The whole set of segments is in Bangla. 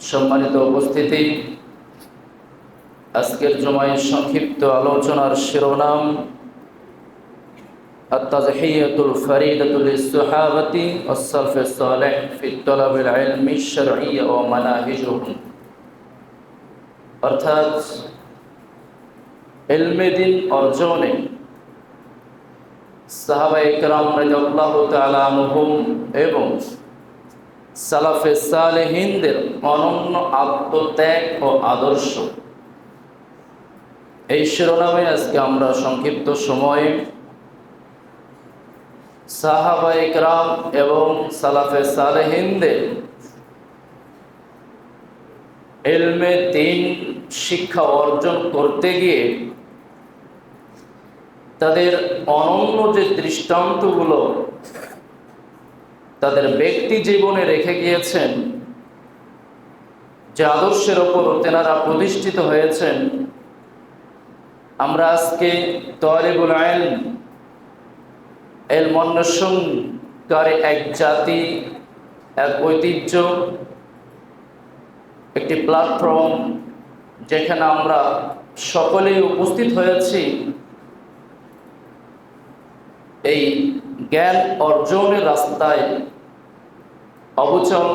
সম্মানিত উপস্থিতি, আজকের জুমায় সংক্ষিপ্ত আলোচনার শিরোনাম আত-তাযহিয়াতুল ফারিদাতুল লিস-সাহাবাতি ওয়াস-সালফিস সালেহ ফি তালাবিল ইলমি আশ-শারঈ ওয়া মানাহিজুহুম, অর্থাৎ ইলমে দ্বীন অর্জনে সাহাবায়ে কেরাম রাদিয়াল্লাহু তাআলা আনহুম এবং সালাফে সালেহিনদের অনন্য আত্মত্যাগ ও আদর্শ, এই শিরোনামে আজকে আমরা সংক্ষিপ্ত সময়ে সাহাবায়ে কেরাম এবং সালাফে সালেহিনদের ইলমে দ্বীন শিক্ষা অর্জন করতে গিয়ে তাদের অনন্য যে দৃষ্টান্তগুলো তাদের ব্যক্তি জীবনে রেখে গিয়েছেন, যে আদর্শের ওপর তেনারা প্রতিষ্ঠিত হয়েছেন, আমরা আজকে তালিবুল ইলম, ইলম অন্বেষণকারী এক জাতি, এক ঐতিহ্য, একটি প্ল্যাটফর্ম যেখানে আমরা সকলেই উপস্থিত হয়েছি এই জ্ঞান অর্জনের রাস্তায় অবিচল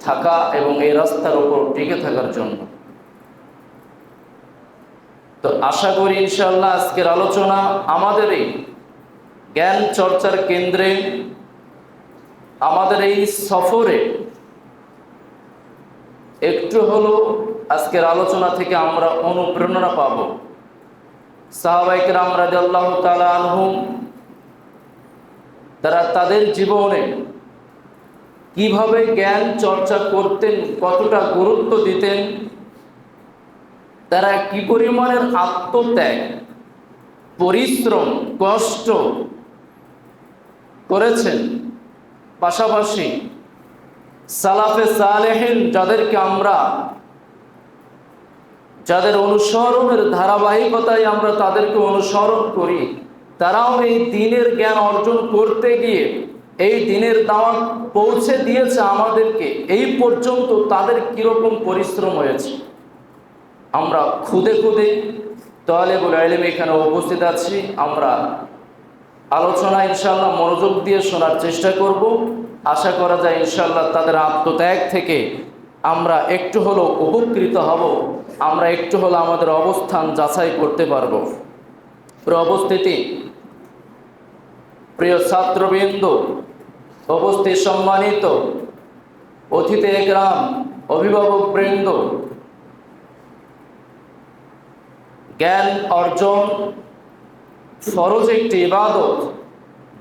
থাকা এবং এই রাস্তার উপর টিকে থাকার জন্য। তো আশা করি ইনশাআল্লাহ আজকের আলোচনা আমাদের এই জ্ঞান চর্চার কেন্দ্রে, আমাদের এই সফরে একটু হলো আজকের আলোচনা থেকে আমরা অনুপ্রেরণা পাব। সাহাবায়ে কেরাম রাদিয়াল্লাহু তাআলা আনহুম তারা তাদের জীবনে কিভাবে জ্ঞান চর্চা করতেন, কতটা গুরুত্ব দিতেন, তারা কি পরিমাণের আত্মত্যাগ, পরিশ্রম, কষ্ট করেছেন, পাশাপাশি সালাফে সালেহিন যাদের অনুসরণের ধারাবাহিকতায় আমরা তাদেরকে অনুসরণ করি, তারাও এই দ্বীনের জ্ঞান অর্জন করতে গিয়ে এই দ্বীনের দাওয়াত পৌঁছে দিয়েছে আমাদেরকে, এই পর্যন্ত তাদের কীরকম পরিশ্রম হয়েছে। আমরা খুদে খুদে তালিবুল ইলম এখানে উপস্থিত আছি, আমরা আলোচনা ইনশাআল্লাহ মনোযোগ দিয়ে শোনার চেষ্টা করব। আশা করা যায় ইনশাআল্লাহ তাদের আত্মত্যাগ থেকে আমরা একটু হলেও উপকৃত হব, আমরা একটু হলেও আমাদের অবস্থান যাচাই করতে পারব। প্রিয় উপস্থিতি, প্রিয় ছাত্রবৃন্দ, উপস্থিত সম্মানিত অতিথি একরাম, অভিভাবক বৃন্দ, জ্ঞান অর্জন ফরজ একটি ইবাদত,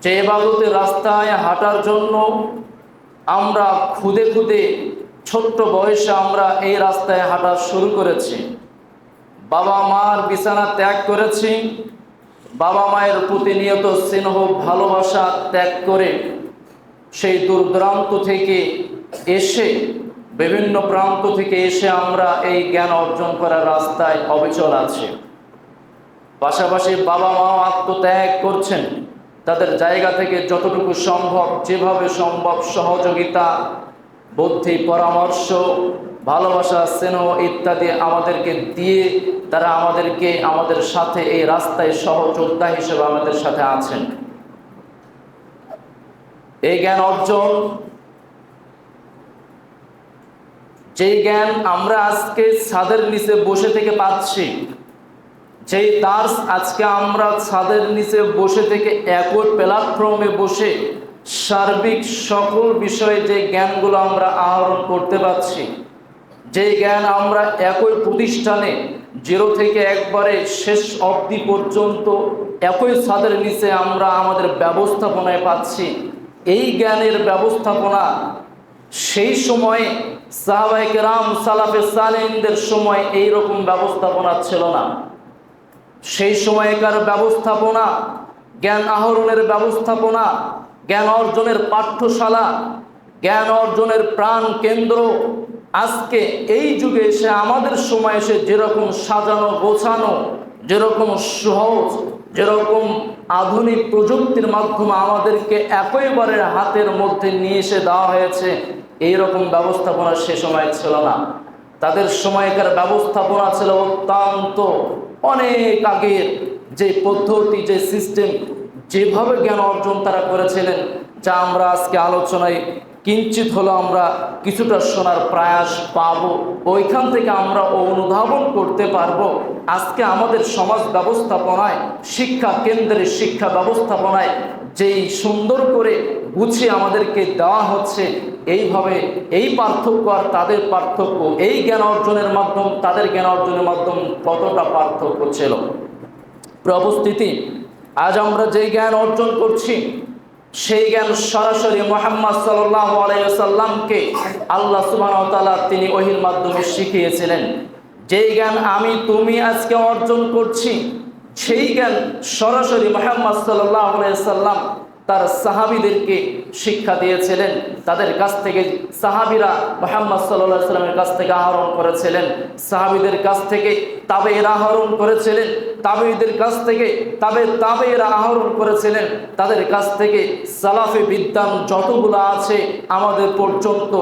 যে ইবাদতের রাস্তায় হাঁটার জন্য আমরা খুদে খুদে ছোট্ট বয়সে আমরা এই রাস্তায় হাঁটা শুরু করেছি। বাবা মার বিছানা ত্যাগ করেছি, বাবা মায়ের প্রতিনিয়ত স্নেহ ভালোবাসা ত্যাগ করে সেই দূর দূরান্ত থেকে এসে, বিভিন্ন প্রান্ত থেকে এসে আমরা এই জ্ঞান অর্জন করার রাস্তায় অবিচল আছি। পাশাপাশি বাবা মাও আত্মত্যাগ করছেন, তাদের জায়গা থেকে যতটুকু সম্ভব, যেভাবে সম্ভব সহযোগিতা, বুদ্ধি, পরামর্শ, ভালোবাসা, স্নেহ ইত্যাদি আমাদেরকে দিয়ে তারা আমাদের সাথে এই রাস্তায় সহযোদ্ধা হিসেবে আমাদের সাথে আছেন। এই জ্ঞান অর্জন, যেই জ্ঞান আমরা আজকে ছাদের নিচে বসে থেকে পাচ্ছি, যেই দার্স আজকে আমরা ছাদের নিচে বসে থেকে একই প্ল্যাটফর্মে বসে সার্বিক সকল বিষয়ে যে জ্ঞানগুলো আমরা আহরণ করতে পারছি, যেই জ্ঞান আমরা একই প্রতিষ্ঠানে জিরো থেকে একবারে শেষ অবধি পর্যন্ত একই ছাদের নিচে আমরা আমাদের ব্যবস্থাপনায় পাচ্ছি, এই জ্ঞানের ব্যবস্থাপনা সেই সময়ে সাহাবায়ে কেরাম সালাফে সালেহিনদের সময় এইরকম ব্যবস্থাপনা ছিল না। সেই সময়কার ব্যবস্থাপনা, জ্ঞান আহরণের ব্যবস্থাপনা, জ্ঞান অর্জনের পাঠ্যশালা, জ্ঞান অর্জনের প্রাণ কেন্দ্র আজকে এই যুগে এসে, আমাদের সময় এসে যেরকম সাজানো গোছানো, যেরকম সহজ, যেরকম আধুনিক প্রযুক্তির মাধ্যমে আমাদেরকে একেবারে হাতের মধ্যে নিয়ে এসে দেওয়া হয়েছে, এইরকম ব্যবস্থাপনা সে সময় ছিল না। তাদের সময়কার ব্যবস্থাপনা ছিল অত্যন্ত অনেক আগের, যে পদ্ধতি, যে সিস্টেম, যেভাবে জ্ঞান অর্জন তারা করেছিলেন, যা আমরা আজকে আলোচনায় কিঞ্চিত হলো আমরা কিছুটা শোনার প্রয়াস পাব। ওইখান থেকে আমরা অনুধাবন করতে পারবো আজকে আমাদের সমাজ ব্যবস্থাপনায়, শিক্ষা কেন্দ্রের শিক্ষা ব্যবস্থাপনায় যেই সুন্দর করে গুছিয়ে আমাদেরকে দেওয়া হচ্ছে, এইভাবে এই পার্থক্য আর তাদের পার্থক্য, এই জ্ঞান অর্জনের মাধ্যম তাদের জ্ঞান অর্জনের মাধ্যম কতটা পার্থক্য ছিল। উপস্থিতি, আজ আমরা যে জ্ঞান অর্জন করছি সেই জ্ঞান সরাসরি মুহাম্মদ সাল্লাল্লাহু আলাইহি ওয়াসাল্লামকে আল্লাহ সুবহানাহু ওয়া তাআলা তিনি ওহীর মাধ্যমে শিখিয়েছিলেন। যেই জ্ঞান আমি তুমি আজকে অর্জন করছি, সেই জ্ঞান সরাসরি মুহাম্মদ সাল্লাল্লাহু আলাইহি ওয়াসাল্লাম তার সাহাবীদেরকে শিক্ষা দিয়েছিলেন। তাদের কাছ থেকে সাহাবীরা মুহাম্মদ সাল্লাল্লাহু আলাইহি ওয়াসাল্লামের কাছ থেকে আহরণ করেছিলেন, সাহাবীদের কাছ থেকে তাবেঈরা আহরণ করেছিলেন, তাবেঈদের কাছ থেকে তাবেঈরা আহরণ করেছিলেন, তাদের কাছ থেকে সালাফে বিদ্যান যতগুলো আছে আমাদের পর্যন্ত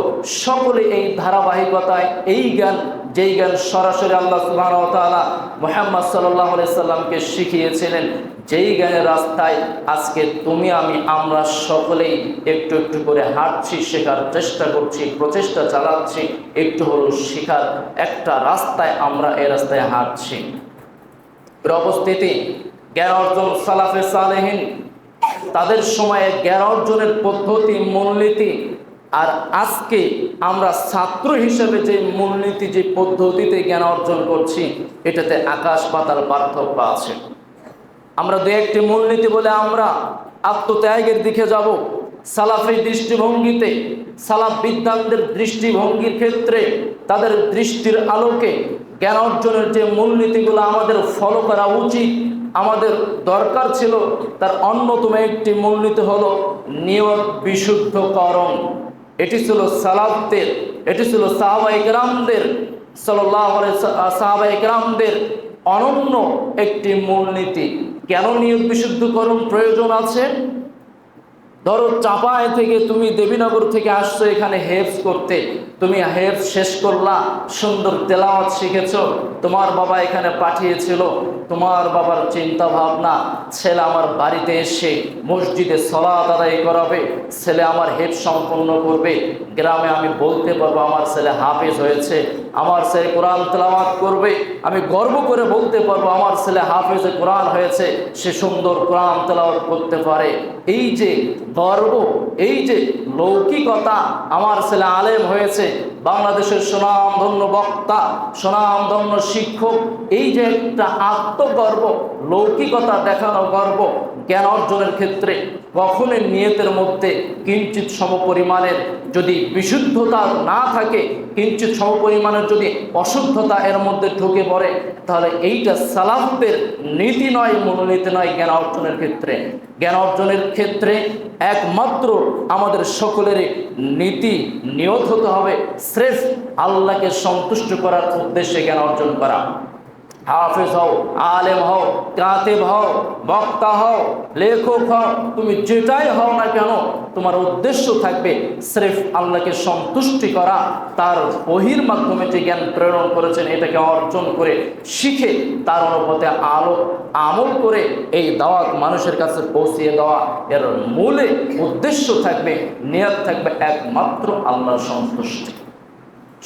সকলে এই ধারাবাহিকতায় এই জ্ঞান, যেই জ্ঞান সরাসরি আল্লাহ সুবহানাহু ওয়া তাআলা মুহাম্মদ সাল্লাল্লাহু আলাইহি ওয়াসাল্লামকে শিখিয়েছিলেন, যেই জ্ঞানের রাস্তায় আজকে তুমি আমি আমরা সকলেই একটু একটু করে হাঁটছি, শেখার চেষ্টা করছি, প্রচেষ্টা চালাচ্ছি, একটু হলো শেখার একটা রাস্তায় আমরা এই রাস্তায় হাঁটছি। উপস্থিতি, জ্ঞান অর্জন সালাফে সালেহিন তাদের সময়ে জ্ঞান অর্জনের পদ্ধতি, মূলনীতি, আর আজকে আমরা ছাত্র হিসেবে যে মূলনীতি, যে পদ্ধতিতে জ্ঞান অর্জন করছি, এটাতে আকাশ পাতাল পার্থক্য আছে। আমরা দু একটি মূলনীতি বলে আমরা আত্মত্যাগের দিকে যাব। সালাফি দৃষ্টিভঙ্গিতে, সালাফ বিদ্যানদের দৃষ্টিভঙ্গির ক্ষেত্রে তাদের দৃষ্টির আলোকে জ্ঞান অর্জনের যে মূলনীতিগুলো আমাদের ফলো করা উচিত, আমাদের দরকার ছিল, তার অন্যতম একটি মূলনীতি হলো নিয়ত বিশুদ্ধকরণ। এটি ছিল সালাফদের, এটি ছিল সাহাবায়ে কেরামদের, সাহাবায়ে কেরামদের অনন্য একটি মূলনীতি। কেন নিয়ত বিশুদ্ধকরণ প্রয়োজন আছে? ধরো চাপায় থেকে তুমি দেবীনগর থেকে আসছো এখানে হেফজ করতে, তুমি হেফজ শেষ করলা, সুন্দর তেলাওয়াত শিখেছো, তোমার বাবা এখানে পাঠিয়েছিল, তোমার বাবার চিন্তা ভাবনা ছেলে আমার বাড়িতে এসে মসজিদে সালাত আদায় করাবে, ছেলে আমার হেফজ সম্পন্ন করবে, গ্রামে আমি বলতে পারবো আমার ছেলে হাফেজ হয়েছে, আমার ছেলে কোরআন তেলাওয়াত করবে, আমি গর্ব করে বলতে পারবো আমার ছেলে হাফেজে কোরআন হয়েছে, সে সুন্দর কোরআন তেলাওয়াত করতে পারে। এই যে গর্ব, এই যে লৌকিকতা, আমার ছেলে আলেম হয়েছে, বাংলাদেশের সুনামধন্য বক্তা, সুনামধন্য শিক্ষক, এই যে একটা আত্মগর্ব, লৌকিকতা দেখানো গর্ব, জ্ঞান অর্জনের ক্ষেত্রে কখনোই নিয়তের মধ্যে কিঞ্চিত সমপরিমাণের যদি বিশুদ্ধতা না থাকে, কিঞ্চিত সমপরিমাণের যদি অশুদ্ধতা এর মধ্যে ঢুকে পড়ে, তাহলে এইটা সালাফদের নীতি নয়, মূলনীতি নয়। জ্ঞান অর্জনের ক্ষেত্রে, জ্ঞান অর্জনের ক্ষেত্রে একমাত্র আমাদের সকলের নীতি, নিয়ত হতে হবে স্রেফ আল্লাহকে সন্তুষ্ট করার উদ্দেশ্যে জ্ঞান অর্জন করা। হাফেজ হও, আলেম হও, কাতেব হও, বক্তা হও, লেখক হও, তুমি যেটাই হও না কেন, তোমার উদ্দেশ্য থাকবে স্রেফ আল্লাহকে সন্তুষ্টি করা। তার ওহীর মাধ্যমে যে জ্ঞান প্রেরণ করেছেন এটাকে অর্জন করে শিখে তার অনুপাতে আমল করে এই দাওয়াত মানুষের কাছে পৌঁছিয়ে দেওয়া, এর মূলে উদ্দেশ্য থাকবে, নিয়ত থাকবে একমাত্র আল্লাহর সন্তুষ্টি।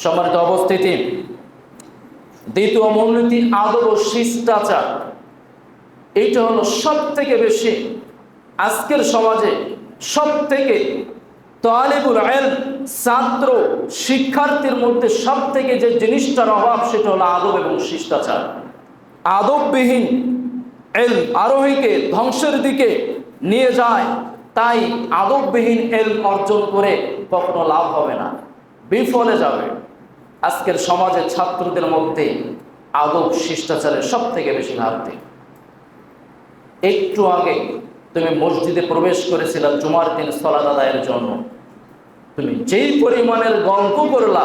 সম্মানিত উপস্থিতি, দ্বিতীয় মূলনীতি আদব ও শিষ্টাচার। এইটা হলো সব থেকে বেশি আজকের সমাজে সব থেকে তালিবুল ইলম, ছাত্র শিক্ষার্থীর মধ্যে সব থেকে যে জিনিসটার অভাব, সেটা হলো আদব এবং শিষ্টাচার। আদববিহীন ইলম আরোহীকে ধ্বংসের দিকে নিয়ে যায়, তাই আদববিহীন ইলম অর্জন করে কখনো লাভ হবে না, বিফলে যাবে। আজকের সমাজে ছাত্রদের মধ্যে আদব শিষ্টাচারের সব থেকে বেশি ঘাটতি। একটু আগে তুমি মসজিদে প্রবেশ করেছিলে জুমার দিন সালাত আদায়ের জন্য, তুমি যেই পরিমাণের গল্প করলা,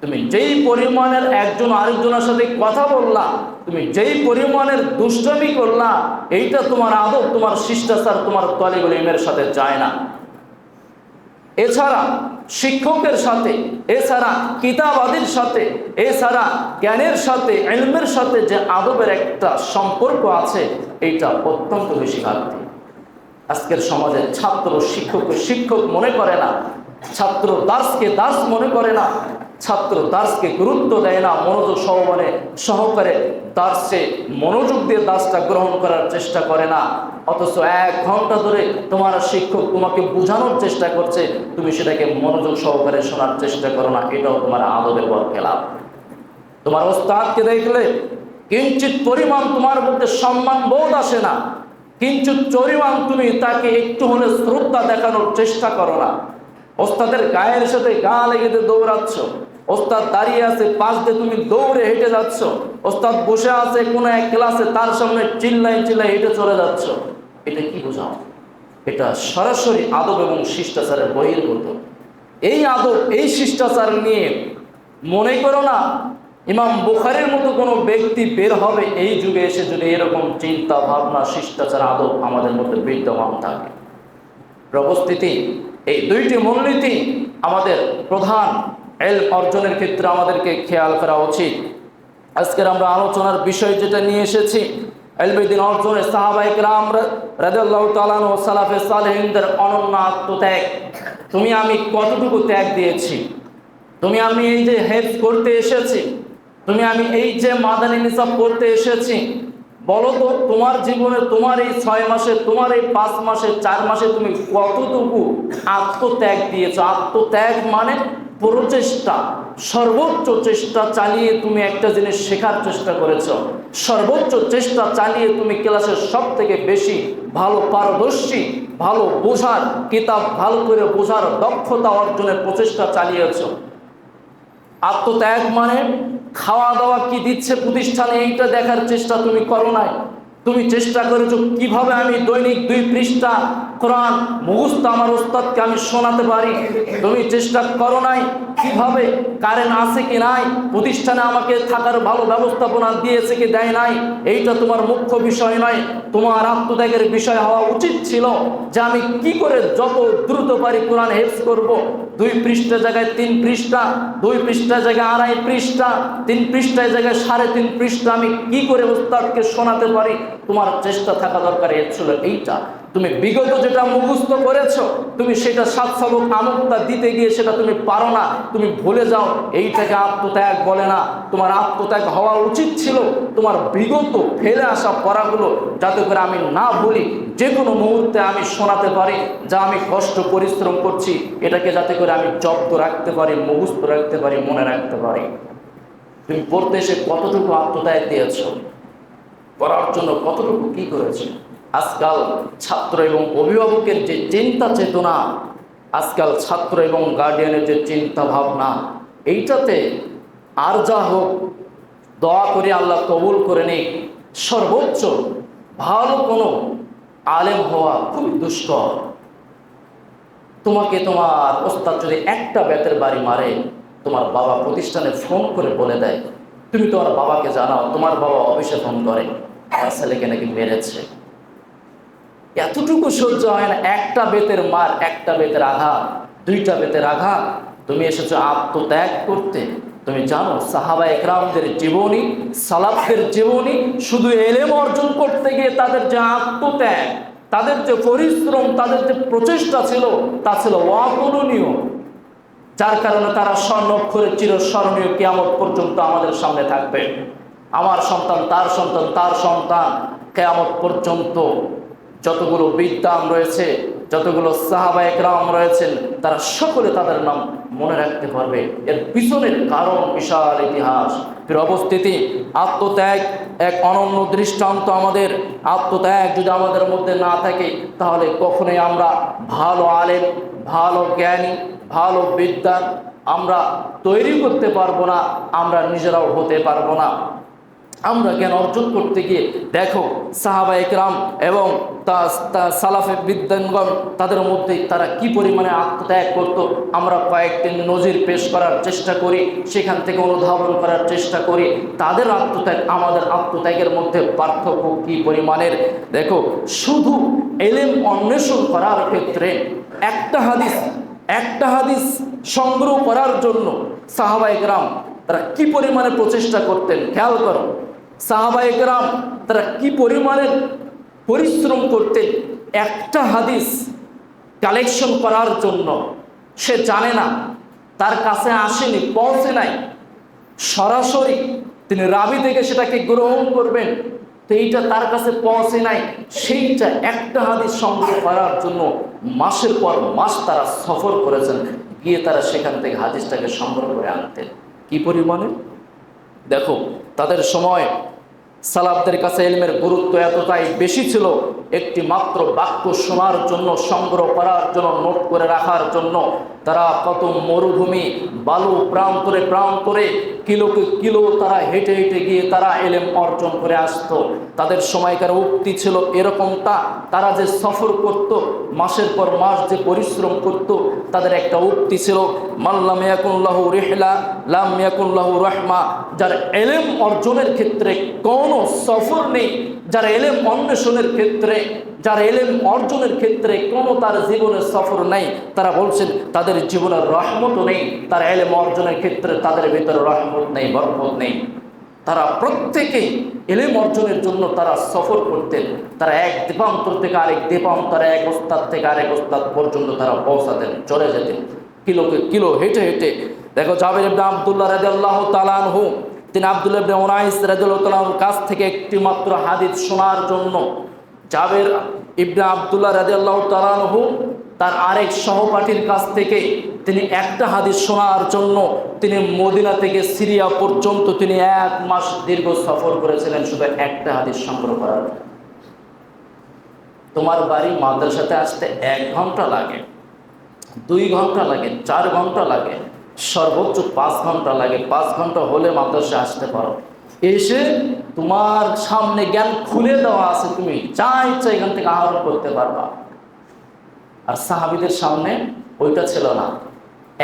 তুমি যেই পরিমাণের একজন আরেকজনের সাথে কথা বললা, তুমি যেই পরিমাণের দুষ্টামি করলা, এইটা তোমার আদব, তোমার শিষ্টাচার, তোমার তালিবুল ইলমের সাথে যায় না। এছাড়া শিক্ষকের সাথে, এছাড়া কিতাবাদির সাথে, এছাড়া জ্ঞানের সাথে, ইলমের সাথে যে আদবের একটা সম্পর্ক আছে, এটা অত্যন্ত বেশি ঘাটতি। আজকের সমাজে ছাত্র শিক্ষককে শিক্ষক মনে করে না, ছাত্র দাসকে দাস মনে করে না, ছাত্র দাসকে গুরুত্ব দেয় না, মনোযোগ সহকারে দাসে মনোযোগ দিয়ে দাসটা গ্রহণ করার চেষ্টা করে না। অথচ 1 ঘন্টা ধরে তোমার শিক্ষক তোমাকে বোঝানোর চেষ্টা করছে, তুমি সেটাকে মনোযোগ সহকারে শোনার চেষ্টা করো না, এটাও তোমার আদবের বরখেলাপ। তোমার ওস্তাদকে দেখলে কিঞ্চিত পরিমাণ তোমার মধ্যে সম্মান বোধ আসে না, কিঞ্চিত পরিমাণ তুমি তাকে একটু হলে শ্রদ্ধা দেখানোর চেষ্টা করো না। ওস্তাদের গায়ের সাথে গা লেগে দৌড়াচ্ছ, ওস্তাদ দাঁড়িয়ে আছে পাশ দিয়ে তুমি দৌড়ে হেঁটে যাচ্ছ, ওস্তাদ বসে আছে কোনো এক ক্লাসে তার সামনে চিল্লাই চিল্লাই হেঁটে চলে যাচ্ছ। এটা কি বোঝাও? এটা সরাসরি আদব এবং শিষ্টাচারের বহির্ভূত। এই আদব এই শিষ্টাচার নিয়ে মনে করো না ইমাম বুখারীর মতো কোনো ব্যক্তি বের হবে এই যুগে এসে যদি এরকম চিন্তা ভাবনা শিষ্টাচার আদব আমাদের মধ্যে বিদ্যমান থাকে। উপস্থিতি, এই 2টি মূলনীতি আমাদের প্রধান ইলম অর্জনের ক্ষেত্রে আমাদেরকে খেয়াল করা উচিত। আজকের আমরা আলোচনার বিষয় যেটা নিয়ে এসেছি, ইলমে দ্বীন অর্জনে সাহাবায়ে কেরাম রাদিয়াল্লাহু তাআলা আনহু সালাফে সালেহিনদের অনন্য আত্মত্যাগ। তুমি আমি কতটুকু ত্যাগ দিয়েছি? তুমি আমি এই যে হেফজ করতে এসেছি, তুমি আমি এই যে মাদানী নিসাব করতে এসেছি, বলো তো তোমার জীবনে তোমার এই 6 মাসে, তোমার এই 5 মাসে, 4 মাসে তুমি কতটুকু আত্মত্যাগ দিয়েছো? আত্মত্যাগ মানে প্রচেষ্টা, সর্বোচ্চ চেষ্টা চালিয়ে তুমি একটা জিনিস শেখার চেষ্টা করেছো, সর্বোচ্চ চেষ্টা চালিয়ে তুমি ক্লাসের সব থেকে বেশি ভালো পারদর্শী, ভালো বোঝার, কিতাব ভালো করে বোঝার দক্ষতা অর্জনের প্রচেষ্টা চালিয়েছো। আত্মত্যাগ মানে খাওয়া দাওয়া কি দিচ্ছে প্রতিষ্ঠানে এইটা দেখার চেষ্টা তুমি করো নাই। তুমি চেষ্টা করেছো কিভাবে আমি দৈনিক 2 পৃষ্ঠা কোরআন মুখস্থ আমার ওস্তাদকে আমি শোনাতে পারি। তুমি চেষ্টা করো নাই কিভাবে কারেন্ট আছে কি নাই, প্রতিষ্ঠানে আমাকে থাকার ভালো ব্যবস্থাপনা দিয়েছে কি দেয় নাই, এইটা তোমার মুখ্য বিষয় নয়। তোমার আত্মত্যাগের বিষয় হওয়া উচিত ছিল যে আমি কি করে যত দ্রুত পারি কোরআন হেফজ করব। 2 পৃষ্ঠা জায়গায় 3 পৃষ্ঠা, 2 পৃষ্ঠা জায়গায় 2.5 পৃষ্ঠা, 3 পৃষ্ঠায় জায়গায় 3.5 পৃষ্ঠা আমি কি করে ওস্তাদকে শোনাতে পারি। তোমার চেষ্টা থাকা দরকার এর ছিল এইটা। তুমি বিগত যেটা মুখস্থ করেছো তুমি সেটা 7 সবক আমলটা দিতে গিয়ে সেটা তুমি পারো না, তুমি ভুলে যাও, এইটাকে আত্মত্যাগ বলে না। তোমার আত্মত্যাগ হওয়া উচিত ছিল তোমার বিগত ফেলে আসা পড়াগুলো যাতে করে আমি না ভুলি, যে কোনো মুহূর্তে আমি শোনাতে পারি, যা আমি কষ্ট পরিশ্রম করছি এটাকে যাতে করে আমি জব্দ রাখতে পারি, মুখস্থ রাখতে পারি, মনে রাখতে পারি। তুমি পড়তে এসে কতটুকু আত্মত্যাগ দিয়েছো, পড়ার জন্য কতটুকু কি করেছে। আজকাল ছাত্র এবং অভিভাবকের যে চিন্তা চেতনা, আজকাল ছাত্র এবং গার্ডিয়ানের যে চিন্তা ভাবনা, এইটাতে আর যা হোক দোয়া করে আল্লাহ কবুল করে নিক, সর্বোচ্চ ভালো কোনো আলেম হওয়া খুব দুষ্কর। তোমাকে তোমার ওস্তাদ যদি একটা বেতের বাড়ি মারে, তোমার বাবা প্রতিষ্ঠানে ফোন করে বলে দেয়, তুমি তোমার বাবাকে জানাও তোমার বাবা অফিসে ফোন করে আমার ছেলেকে নাকি মেরেছে। এতটুকু সহ্য হয় না? একটা বেতের মার, একটা বেতের আঘাত, 2টা বেতের আঘাত। তুমি এসেছো আত্মত্যাগ করতে। তুমি জানো সাহাবায়ে কেরামদের জীবনী, সালাফদের জীবনী, শুধু ইলম অর্জন করতে গিয়ে তাদের যে আত্মত্যাগ, তাদের যে পরিশ্রম, তাদের যে প্রচেষ্টা ছিল তা ছিল অতুলনীয়, যার কারণে তারা স্বর্ণাক্ষরে চিরস্মরণীয় কিয়ামত পর্যন্ত আমাদের সামনে থাকবে। আমার সন্তান, তার সন্তান, তার সন্তান, কিয়ামত পর্যন্ত যতগুলো বিদ্বান রয়েছে, যতগুলো সাহাবায়ে কেরাম রয়েছেন, তারা সকলে তাদের নাম মনে রাখতে পারবে। এর পিছনের কারণ বিশাল ইতিহাস। ফির অবস্থিতি, আত্মত্যাগ এক অনন্য দৃষ্টান্ত। আমাদের আত্মত্যাগ যদি আমাদের মধ্যে না থাকে তাহলে কখনোই আমরা ভালো আলেম, ভালো জ্ঞানী, ভালো বিদ্বান আমরা তৈরি করতে পারবো না, আমরা নিজেরাও হতে পারবো না। আমরা জ্ঞান অর্জন করতে গিয়ে দেখো সাহাবায়ে কেরাম এবং সালাফে বিদ্বানগণ তাদের মধ্যে তারা কি পরিমাণে আত্মত্যাগ করত, আমরা কয়েকটি নজির পেশ করার চেষ্টা করি, সেখান থেকে অনুধাবন করার চেষ্টা করি তাদের আত্মত্যাগ আমাদের আত্মত্যাগের মধ্যে পার্থক্য কি পরিমাণের। দেখো শুধু ইলম অন্বেষণ করার ক্ষেত্রে একটা হাদিস সংগ্রহ করার জন্য সাহাবায়ে কেরাম তারা কি পরিমাণে প্রচেষ্টা করতেন খেয়াল করো। সাহাবায়ে কেরাম তারা কি পরিমাণে পরিশ্রম করতেন একটা হাদিস কালেকশন করার জন্য। সে জানে না, তার কাছে আসেনি, পৌঁছে নাই, সরাসরি তিনি রাবি থেকে সেটাকে গ্রহণ করবেন, তো এইটা তার কাছে পৌঁছে নাই, সেইটা একটা হাদিস সংগ্রহ করার জন্য মাসের পর মাস তারা সফর করেছেন, গিয়ে তারা সেখান থেকে হাদিসটাকে সংগ্রহ করে আনতেন। কি পরিমাণে দেখো, তাদের সময় সালাফদের কাছে ইলমের গুরুত্ব এতটাই বেশি ছিল, একটি মাত্র বাক্য শোনার জন্য, সংগ্রহ করার জন্য, নোট করে রাখার জন্য তারা কত মরুভূমি, বালু প্রান্তরে প্রান্তরে কিলোকে কিলো তারা হেঁটে হেঁটে গিয়ে তারা ইলম অর্জন করে আসতো। তাদের সময়কার উক্তি ছিল এরকমটা, তারা যে সফর করত, মাসের পর মাস যে পরিশ্রম করত, তাদের একটা উক্তি ছিল, মাল্লাম ইয়াকুল্লাহু রিহলা লাম ইয়াকুল্লাহু রাহমা। যার ইলম অর্জনের ক্ষেত্রে কোনো সফর নেই, যার ইলম অন্বেষণের ক্ষেত্রে, যার ইলম অর্জনের ক্ষেত্রে কোনো তার জীবনের সফর নেই, তারা বলছেন তাদের জীবনের রহমতও নেই, তার ইলম অর্জনের ক্ষেত্রে তাদের ভিতরে রহমত নেই, বরকত নেই। তারা প্রত্যেকেই ইলম অর্জনের জন্য তারা সফর করতেন, তারা এক দ্বীপান্তর থেকে আরেক দ্বীপান্তরে, এক ওস্তাদ থেকে আরেক ওস্তাদ পর্যন্ত তারা পৌঁছাতেন, চলে যেতেন কিলোকে কিলো হেঁটে হেঁটে। দেখো জাবের ইবনে আব্দুল্লাহ রাদিয়াল্লাহু তাআলা আনহু, তিনি আব্দুল্লাহ ইবনে উনাইস রাদিয়াল্লাহু তাআলা আনহুর কাছ থেকে একটি মাত্র হাদিস শোনার জন্য, জাবের ইবনে আব্দুল্লাহ রাদিয়াল্লাহু তাআলা আনহু তার আরেক সহপাঠীর কাছ থেকে তিনি একটা হাদিস শোনার জন্য তিনি মদিনা থেকে সিরিয়া পর্যন্ত তিনি 1 মাস দীর্ঘ সফর করেছিলেন শুধু একটা হাদিস সংগ্রহ করার। তোমার বাড়ি মাদ্রাসাতে আসতে 1 ঘন্টা লাগে, 2 ঘন্টা লাগে, 4 ঘন্টা লাগে, সর্বোচ্চ 5 ঘন্টা লাগে। 5 ঘন্টা হলে মাদ্রাসা আসতে পারো, এসে তোমার সামনে জ্ঞান খুলে দেওয়া আছে, তুমি যা ইচ্ছা এখান থেকে আহরণ করতে পারবা। আর সাহাবীদের সামনে ওইটা ছিল না।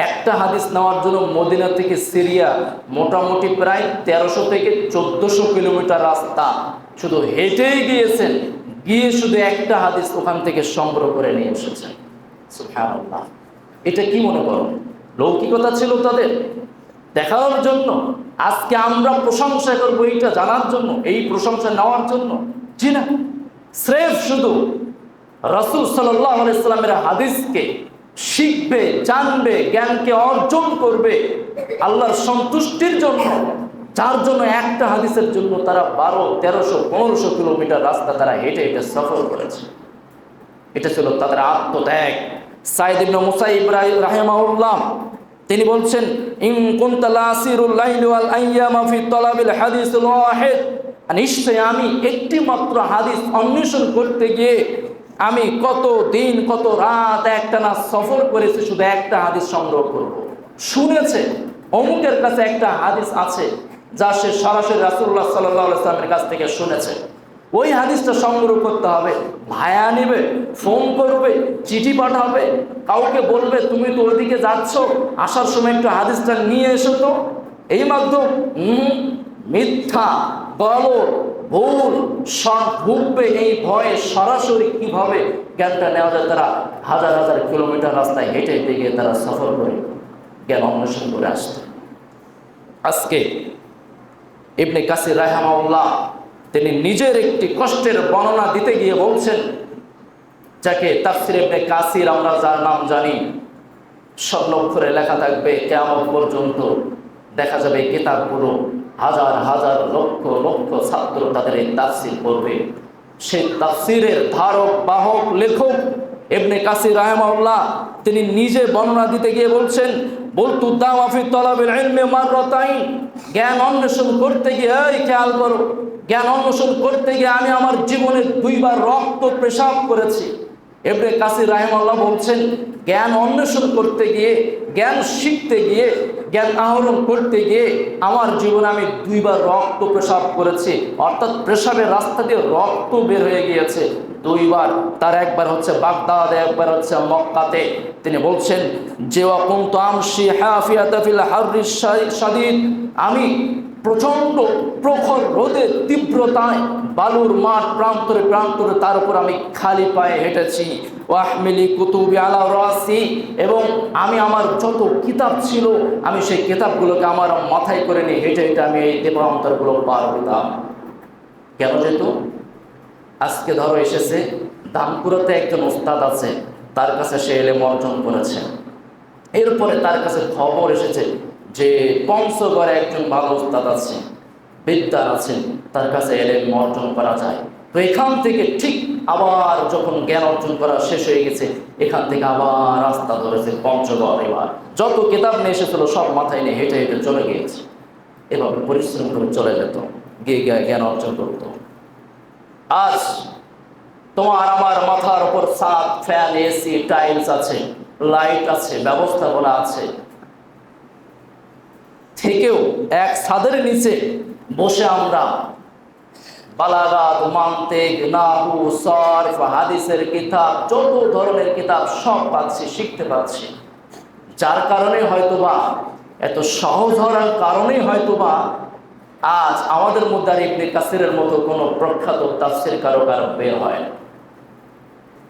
একটা হাদিস নেওয়ার জন্য মদিনা থেকে সিরিয়া মোটামুটি প্রায় 1300 থেকে 1400 কিলোমিটার রাস্তা শুধু হেঁটেই গিয়েছেন, গিয়ে শুধু একটা হাদিস ওখান থেকে সংগ্রহ করে নিয়ে এসেছেন। সুবহানাল্লাহ। এটা কি মনে করো, লৌকিকতা ছিল তাদের দেখানোর জন্য? আজকে আমরা প্রশংসা করবো এইটা জানার জন্য, এই প্রশংসা নেওয়ার জন্য? জি না, স্রেফ শুধু রাসূল সাল্লাল্লাহু আলাইহি সাল্লামের হাদিসকে শিখবে, জানবে, জ্ঞানকে অর্জন করবে আল্লাহর সন্তুষ্টির জন্য, যার জন্য একটা হাদিসের জন্য তারা 1200, 1300, 1500 কিলোমিটার রাস্তা তারা হেঁটে হেঁটে সফর করেছে। এটা ছিল তাদের আত্মত্যাগ। সাইদ ইবনে মুসাইব রাহিমাহুল্লাহ তিনি বলছেন, ইন কুনতা লাসিরুল লাইলি ওয়াল আইয়ামা ফি তালাবিল হাদিসিল ওয়াহিদ, নিশ্চয় আমি একটি মাত্র হাদিস অন্বেষণ করতে গিয়ে আমি কত দিন কত রাত একটানা সফর করেছি শুধু একটা হাদিস সংগ্রহ করব। শুনেছে অমুকের কাছে একটা হাদিস আছে যা সে সরাসরি রাসূলুল্লাহ সাল্লাল্লাহু আলাইহি ওয়াসাল্লামের কাছ থেকে শুনেছে, ওই হাদিসটা সংগ্রহ করতে হবে। ভায়া নিবে, ফোন করবে, চিঠি পাঠাবে, কাউকে বলবে তুমি তো ওইদিকে যাচ্ছ, আসার সময় একটু হাদিসটা নিয়ে এসো তো। এই মাধ্যম মিথ্যা, গলত, ভুল সব ভুগবে, এই ভয়ে সরাসরি কিভাবে জ্ঞানটা নেওয়া যায়। তারা হাজার হাজার কিলোমিটার রাস্তায় হেঁটে হেঁটে গিয়ে তারা সফর করে জ্ঞান অন্বেষণ করে আসত। আজকে ইবনে কাসির রাহিমাহুল্লাহ তিনি নিজের একটি কষ্টের বর্ণনা দিতে গিয়ে বলছেন, যাকে তাফসীর ইবনে কাসির আমরা যার নাম জানি, স্বর্ণাক্ষরে লেখা থাকবে কিয়ামত পর্যন্ত, দেখা যাবে এই কিতাবগুলো হাজার হাজার লক্ষ লক্ষ ছাত্র তাদের এই তাফসীর পড়বে। সেই তাফসীরের ধারক বাহক লেখক ইবনে কাসির রাহিমাহুল্লাহ তিনি নিজে বর্ণনা দিতে গিয়ে বলছেন, বলতু দাওয়া ফি তালাবিল ইলমি মাররাতাইন, জ্ঞান অন্বেষণ করতে গিয়ে, এই খেয়াল করো, জ্ঞান অন্বেষণ করতে গিয়ে আমি আমার জীবনে 2 বার রক্ত পেশাব করেছি। ইবনে কাসির রাহিমাহুল্লাহ বলছেন, জ্ঞান অন্বেষণ করতে গিয়ে, জ্ঞান শিখতে গিয়ে, জ্ঞান আহরণ করতে গিয়ে আমার জীবনে আমি 2 বার রক্ত পেশাব করেছি, অর্থাৎ পেশাবের রাস্তা দিয়ে রক্ত বের হয়ে গিয়েছে 2 বার। তার একবার হচ্ছে বাগদাদে, একবার হচ্ছে মক্কাতে। তিনি বলছেন যে ওয়াকুনতু আমশি হাফিয়াতা ফিল হাররিশ শাদীদ, আমি প্রচণ্ড প্রখর রোদের তীব্রতায় বালুর মাঠ প্রান্তরে প্রান্তরে, তার উপর আমি খালি পায়ে হেঁটেছি। ওয়াহমিলি কুতুবি আলা রাসি, এবং আমি আমার যত কিতাব ছিল আমি সেই কিতাবগুলোকে আমার মাথায় করে নিয়ে হেঁটে হেঁটে আমি এই দেবান্তরগুলো পার হতাম। কেন যেত? আজকে ধরো এসেছে দামপুরাতে একজন ওস্তাদ আছে, তার কাছে সে এলেম অর্জন করেছে। এরপরে তার কাছে খবর এসেছে যে পঞ্চগড়ে একজন ভালো ওস্তাদ আছে, বিদ্যার আছেন, তার কাছে এলেম অর্জন করা যায়। তো এখান থেকে ঠিক আবার যখন জ্ঞান অর্জন করা শেষ হয়ে গেছে, এখান থেকে আবার রাস্তা ধরেছে পঞ্চগড়। এবার যত কিতাব নিয়ে এসেছিল সব মাথায় নিয়ে হেঁটে হেঁটে চলে গিয়েছে। এভাবে পরিশ্রম করে চলে যেত, গিয়ে জ্ঞান অর্জন করত। আজ তোমার আমার মাথার উপর ছাদ, ফ্যান, এসি, টাইলস আছে, লাইট আছে, ব্যবস্থাপনা আছে, থেকেও এক ছাদের নিচে বসে আমরা বালাগাত, মান্তিক, নাহু, সরফ, হাদিসের কিতাব, যত ধরনের কিতাব সব পাচ্ছি, শিখতে পাচ্ছি। যার কারণে হয়তোবা, এত সহজ হওয়ার কারণেই হয়তোবা আজ আমাদের মধ্যে আর ইবনে কাসিরের মতো কোনো প্রখ্যাত তাফসীর কারো বের হয় না।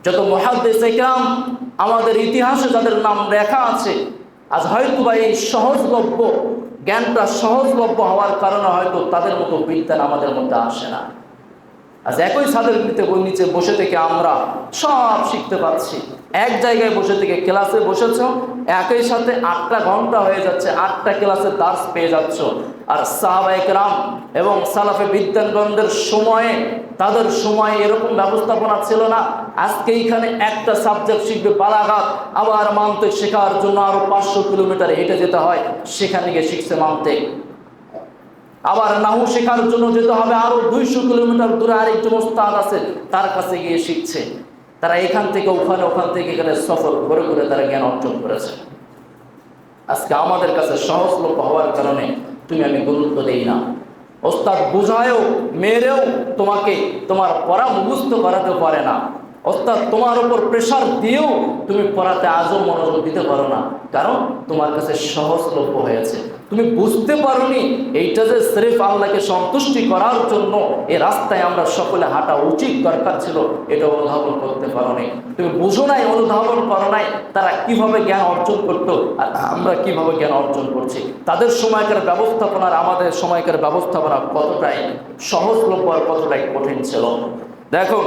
যত মুহাদ্দিস ইকরাম আমাদের ইতিহাসে যাদের নাম লেখা আছে, আজ হয়তোবা এই সহজলভ্য জ্ঞানটা সহজলভ্য হওয়ার কারণে হয়তো তাদের মতো বিজ্ঞান আমাদের মধ্যে আসে না। আজ একই ছাদের নিচে বসে থেকে আমরা সব শিখতে পাচ্ছি। এক জায়গায় বসে থেকে ক্লাসে বসেছ, একই সাথে 8টা ঘন্টা হয়ে যাচ্ছে, 8টা ক্লাসের দার্স পেয়ে যাচ্ছ। আর সাহাবায়ে কেরাম এবং সালাফে বিদ্যানগণদের সময়ে, তাদের সময়ে এরকম ব্যবস্থাপনা ছিল না। আজকে এইখানে একটা সাবজেক্ট শিখবে বালাগাত, আবার মান্তিক শেখার জন্য আরো 500 কিলোমিটার হেঁটে যেতে হয়, সেখানে গিয়ে শিখছে মান্তিক। আবার নাহু শেখার জন্য যেতে হবে আরো 200 কিলোমিটার দূরে আরেকজন ওস্তাদ আছে, তার কাছে গিয়ে শিখছে। তারা এখান থেকে ওখানে, ওখান থেকে এখানে সফর করে করে তারা জ্ঞান অর্জন করেছে। আজকে আমাদের কাছে সহজলভ্য হওয়ার কারণে তুমি আমি গুরুত্ব দেই না। ওস্তাদ বুঝায়ও মেরেও তোমাকে তোমার পড়া মুখস্থ করাতে পারে না। ওস্তাদ তোমার উপর প্রেশার দিয়েও তুমি পড়াতে আজও মনোযোগ দিতে পারো না, কারণ তোমার কাছে সহজলভ্য হয়েছে। তুমি বুঝতে পারোনি এইটা যে সির্ফ আল্লাহকে সন্তুষ্টি করার জন্য এই রাস্তায় আমরা সকলে হাঁটা উচিত দরকার ছিল, এটা অনুধাবন করতে পারোনি। তুমি বুঝো নাই, অনুধাবন করো নাই তারা কিভাবে জ্ঞান অর্জন করতো আর আমরা কিভাবে জ্ঞান অর্জন করছি। তাদের সময়কার ব্যবস্থাপনা আর আমাদের সময়কার ব্যবস্থাপনা কতটাই সহজলভ্য আর কতটাই কঠিন ছিল। দেখো,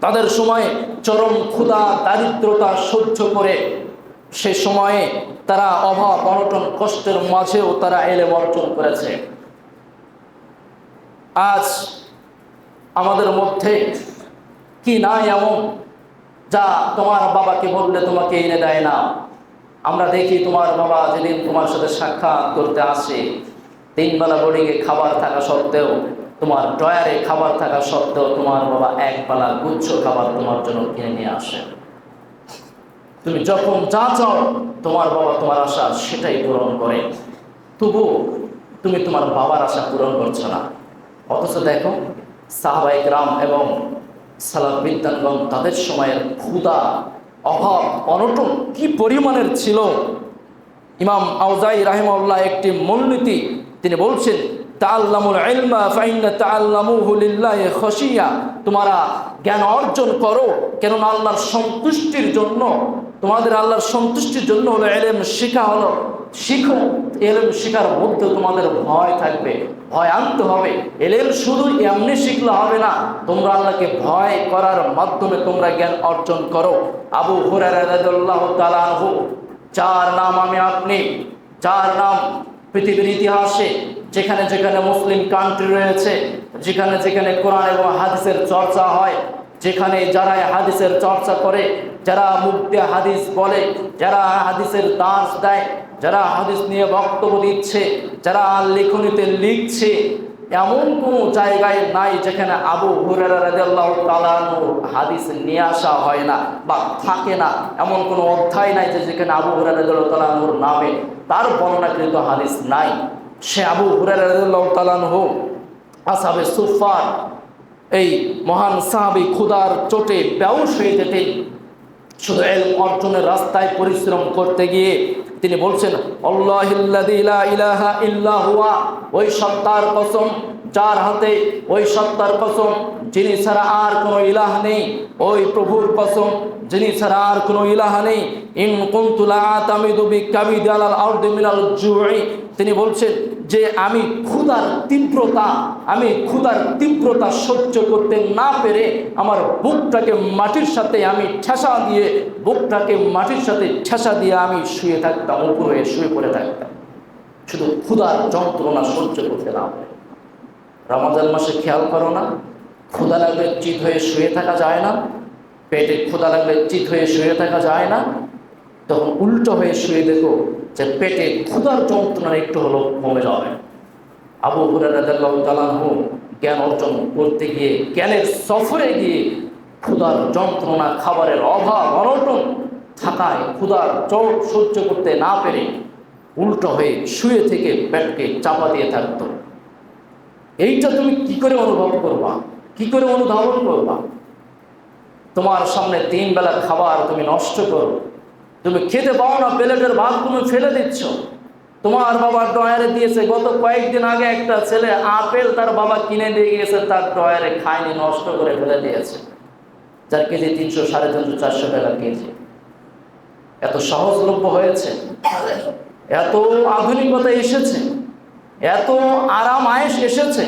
তাদের সময়ে চরম ক্ষুধা, দারিদ্রতা সহ্য করে সে সময়ে তারা অভাব, অনটন, কষ্টের মাঝেও তারা ইলম অর্জন করেছে। আজ আমাদের মধ্যে কি নাই এমন যা তোমার বাবাকে বললে তোমাকে এনে দেয় না? আমরা দেখি তোমার বাবা যেদিন তোমার সাথে সাক্ষাৎ করতে আসে, 3 বেলা বোর্ডিংয়ে খাবার থাকা সত্ত্বেও, তোমার ড্রয়ারে খাবার থাকা সত্ত্বেও তোমার বাবা 1 বেলা গুচ্ছ খাবার তোমার জন্য কিনে নিয়ে আসে। তুমি যখন যা চাও তোমার বাবা তোমার আশা সেটাই পূরণ করে, তবুও তুমি তোমার বাবার আশা পূরণ করছো না। অথচ দেখো সাহাবায়ে কেরাম এবং সালাফ বিদ্যানগণ তাদের সময়ের ক্ষুধা, অভাব, অনটন কি পরিমাণের ছিল। ইমাম আউজাই রাহিমাহুল্লাহ একটি মূলনীতি তিনি বলছেন, তাআল্লামুল ইলমা ফাইন্না তাআল্লামুহু লিল্লাহি খাশিয়া, তোমরা জ্ঞান অর্জন করো কেননা আল্লাহর সন্তুষ্টির জন্য, তোমাদের আল্লাহর সন্তুষ্টির জন্য হলো ইলম শেখা, হলো শিখো। ইলম শেখার মধ্যে তোমাদের ভয় থাকবে, ভয় আনতে হবে। ইলম শুধু এমনি শিখলে হবে না, তোমরা আল্লাহকে ভয় করার মাধ্যমে তোমরা জ্ঞান অর্জন করো। আবু হুরায়রা রাদিয়াল্লাহু তাআলা আনহু, যার নাম আমি আপনি, যার নাম পৃথিবীর ইতিহাসে যেখানে যেখানে মুসলিম কান্ট্রি রয়েছে, যেখানে যেখানে কোরআন এবং হাদিসের চর্চা হয়, যেখানে যারা হাদিসের চর্চা করে, যারা মুখ দিয়ে হাদিস বলে, যারা হাদিসের দার্স দেয়, যারা হাদিস নিয়ে বক্তব্য দিচ্ছে, যারা লেখনীতে লিখছে, এমন কোনো জায়গায় নাই যেখানে আবু হুরায়রা রাদিয়াল্লাহু তাআলা আনহু হাদিস নিয়ে আসা হয় না বা থাকে না। এমন কোনো অধ্যায় নাই যে যেখানে আবু হুরায়রা রাদিয়াল্লাহু তাআলা আনহুর নামে তার বর্ণনাকৃত হাদিস নাই। সে আবু হুরায়রা রাদিয়াল্লাহু তাআলা আনহু আসহাবে সুফফার, এই মহান সাহাবী ক্ষুধার চোটে বেহুশ হয়ে যেতেন। শুধু ইলম অর্জনের রাস্তায় পরিশ্রম করতে গিয়ে তিনি বলছেন আল্লাহিল্লাযী লা ইলাহা ইল্লা হুয়া, ওই সত্তার কসম যার হাতে, ওই সত্তার কসম যিনি ছাড়া আর কোনো ইলাহ নেই, ওই প্রভুর কসম যিনি ছাড়া আর কোনো ইলাহ নেই। ইন কুনতু লা আতামিদু বিকাবিদি আলাল আরদি মিনাল জুই, তিনি বলছেন যে আমি ক্ষুধার তীব্রতা সহ্য করতে না পেরে আমার বুকটাকে মাটির সাথে ঠেসা দিয়ে আমি শুয়ে থাকতাম, উপরে শুয়ে পড়ে থাকতাম, শুধু ক্ষুধার যন্ত্রণা সহ্য করতে না পারে। রমজান মাসে খেয়াল করো না, ক্ষুধা লাগলে চিত হয়ে শুয়ে থাকা যায় না, পেটে ক্ষুধা লাগলে চিত হয়ে শুয়ে থাকা যায় না, তখন উল্টো হয়ে শুয়ে দেখো যে পেটে ক্ষুধার যন্ত্রণা একটু হলেও কমে যাবে। আবু হুরায়রা রাদিয়াল্লাহু তাআলা আনহু জ্ঞান অর্জন করতে গিয়ে, জ্ঞানের সফরে গিয়ে ক্ষুধার যন্ত্রণা, খাবারের অভাব অনটন থাকায় ক্ষুধার চোট সহ্য করতে না পেরে উল্টো হয়ে শুয়ে থেকে পেটকে চাপা দিয়ে থাকতো। এইটা তুমি কি করে অনুভব করবা, কি করে অনুধাবন করবা? তোমার সামনে 3 বেলা খাবার তুমি নষ্ট করো, তুমি খেতে পাও না, প্লেটের ভাত তুমি ফেলে দিচ্ছ। তোমার বাবা ড্রয়ারে দিয়েছে, গত কয়েকদিন আগে একটা ছেলে আপেল তার বাবা কিনে দিয়ে গিয়েছে, তার ড্রয়ারে খায়নি, নষ্ট করে ফেলে দিয়েছে, যার কেজি 300, 350, 400 টাকা কেজি। এত সহজলভ্য হয়েছে, এত আধুনিকতা এসেছে, এত আরাম আয়েশ এসেছে,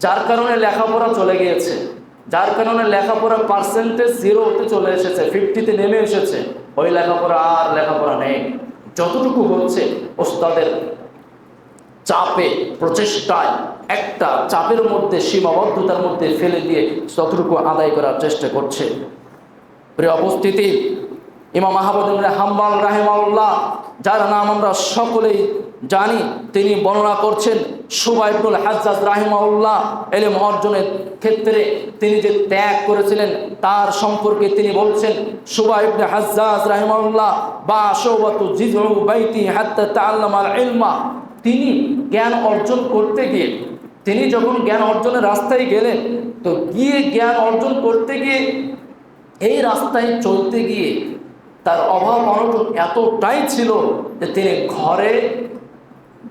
যার কারণে লেখাপড়া চলে গিয়েছে, যার কারণে লেখাপড়া পার্সেন্টেজ 0-তে চলে এসেছে, 50-তে নেমে এসেছে। ওই লেখাপড়া নেই। যতটুকু হচ্ছে ওস্তাদের চাপে, প্রচেষ্টায়, একটা চাপের মধ্যে, সীমাবদ্ধতার মধ্যে ফেলে দিয়ে ততটুকু আদায় করার চেষ্টা করছে। প্রিয় উপস্থিতি, ইমাম আহমদ ইবনে হাম্বল রাহিমাহুল্লাহ, যার নাম আমরা সকলেই জানি, তিনি বর্ণনা করছেন শুবা ইবনুল হাজ্জাজ রাহিমাহুল্লাহ ইলম অর্জনের ক্ষেত্রে তিনি যে ত্যাগ করেছিলেন তার সম্পর্কে তিনি বলছেন, শুবা ইবনে হাজ্জাজ রাহিমাহুল্লাহ বা শুবাতু জিজউ বাইতি হাত্তা তাআল্লামাল ইলমা, তিনি জ্ঞান অর্জন করতে গিয়ে, তিনি যখন জ্ঞান অর্জনের রাস্তায় গেলেন, তো গিয়ে জ্ঞান অর্জন করতে গিয়ে এই রাস্তায় চলতে গিয়ে তার অভাব অনটন এতটাই ছিল যে তিনি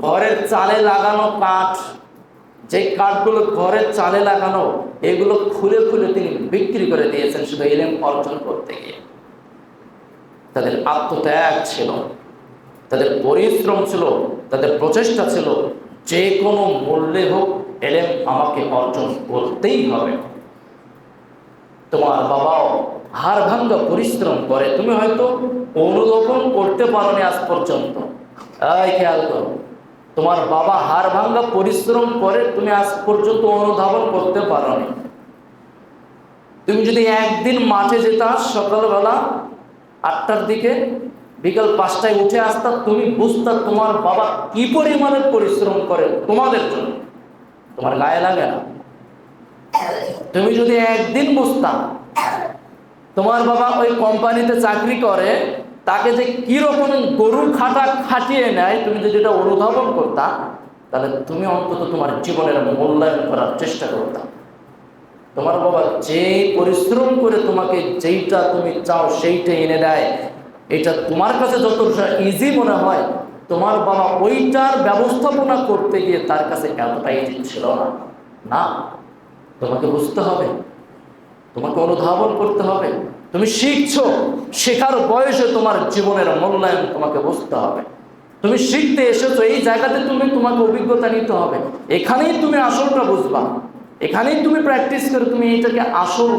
ঘরের চালে লাগানো কাঠ, যে কাঠগুলো ঘরের চালে লাগানো, এগুলো খুলে খুলে তিনি বিক্রি করে দিয়েছেন শুধু ইলম অর্জন করতে গিয়ে। তাদের আত্মত্যাগ ছিল, তাদের পরিশ্রম ছিল, তাদের প্রচেষ্টা ছিল, যে কোনো মূল্যে হোক ইলম আমাকে অর্জন করতেই হবে। তোমার বাবাও হাড় ভাঙ্গা পরিশ্রম করে, তুমি হয়তো অনুধাবন করতে পারোনি আজ পর্যন্ত। খেয়াল করো, তোমার বাবা হাড় ভাঙ্গা পরিশ্রম করে, তুমি আজ পর্যন্ত অনুধাবন করতে পারোনি। তুমি যদি একদিন মাঠে যেতা সকালবেলা 8টার দিকে, বিকাল 5টায় উঠে আসতা, তুমি বুঝতা তোমার বাবা কি পরিমাণে পরিশ্রম করে তোমাদের জন্য, তোমার গায়ে লাগে না? তুমি যদি একদিন বুঝতা তোমার বাবা ওই কোম্পানিতে চাকরি করে, তাকে যে কিরকম গরু খাটিয়ে নেয়, তুমি যদি এটা অনুধাবন করতা, তাহলে তুমি অন্তত তোমার জীবনের মূল্যায়ন করার চেষ্টা করতাম। তোমার বাবা যে পরিশ্রম করে তোমাকে যেইটা তুমি চাও সেইটা এনে দেয়, এটা তোমার কাছে যতটা ইজি মনে হয়, তোমার বাবা ওইটার ব্যবস্থাপনা করতে গিয়ে তার কাছে এতটা ইজি ছিল না। তোমাকে বুঝতে হবে, তোমাকে অনুধাবন করতে হবে। তুমি শিখছো, শেখার বয়সে তোমার জীবনের মূল্যায়ন তোমাকে বুঝতে হবে। তুমি শিখতে এসেছো, এই জায়গাতে তোমাকে অভিজ্ঞতা নিতে হবে। এখানেই তুমি আসলটা বুঝবা, এখানেই তুমি প্র্যাকটিস করে তুমি এটাকে আসল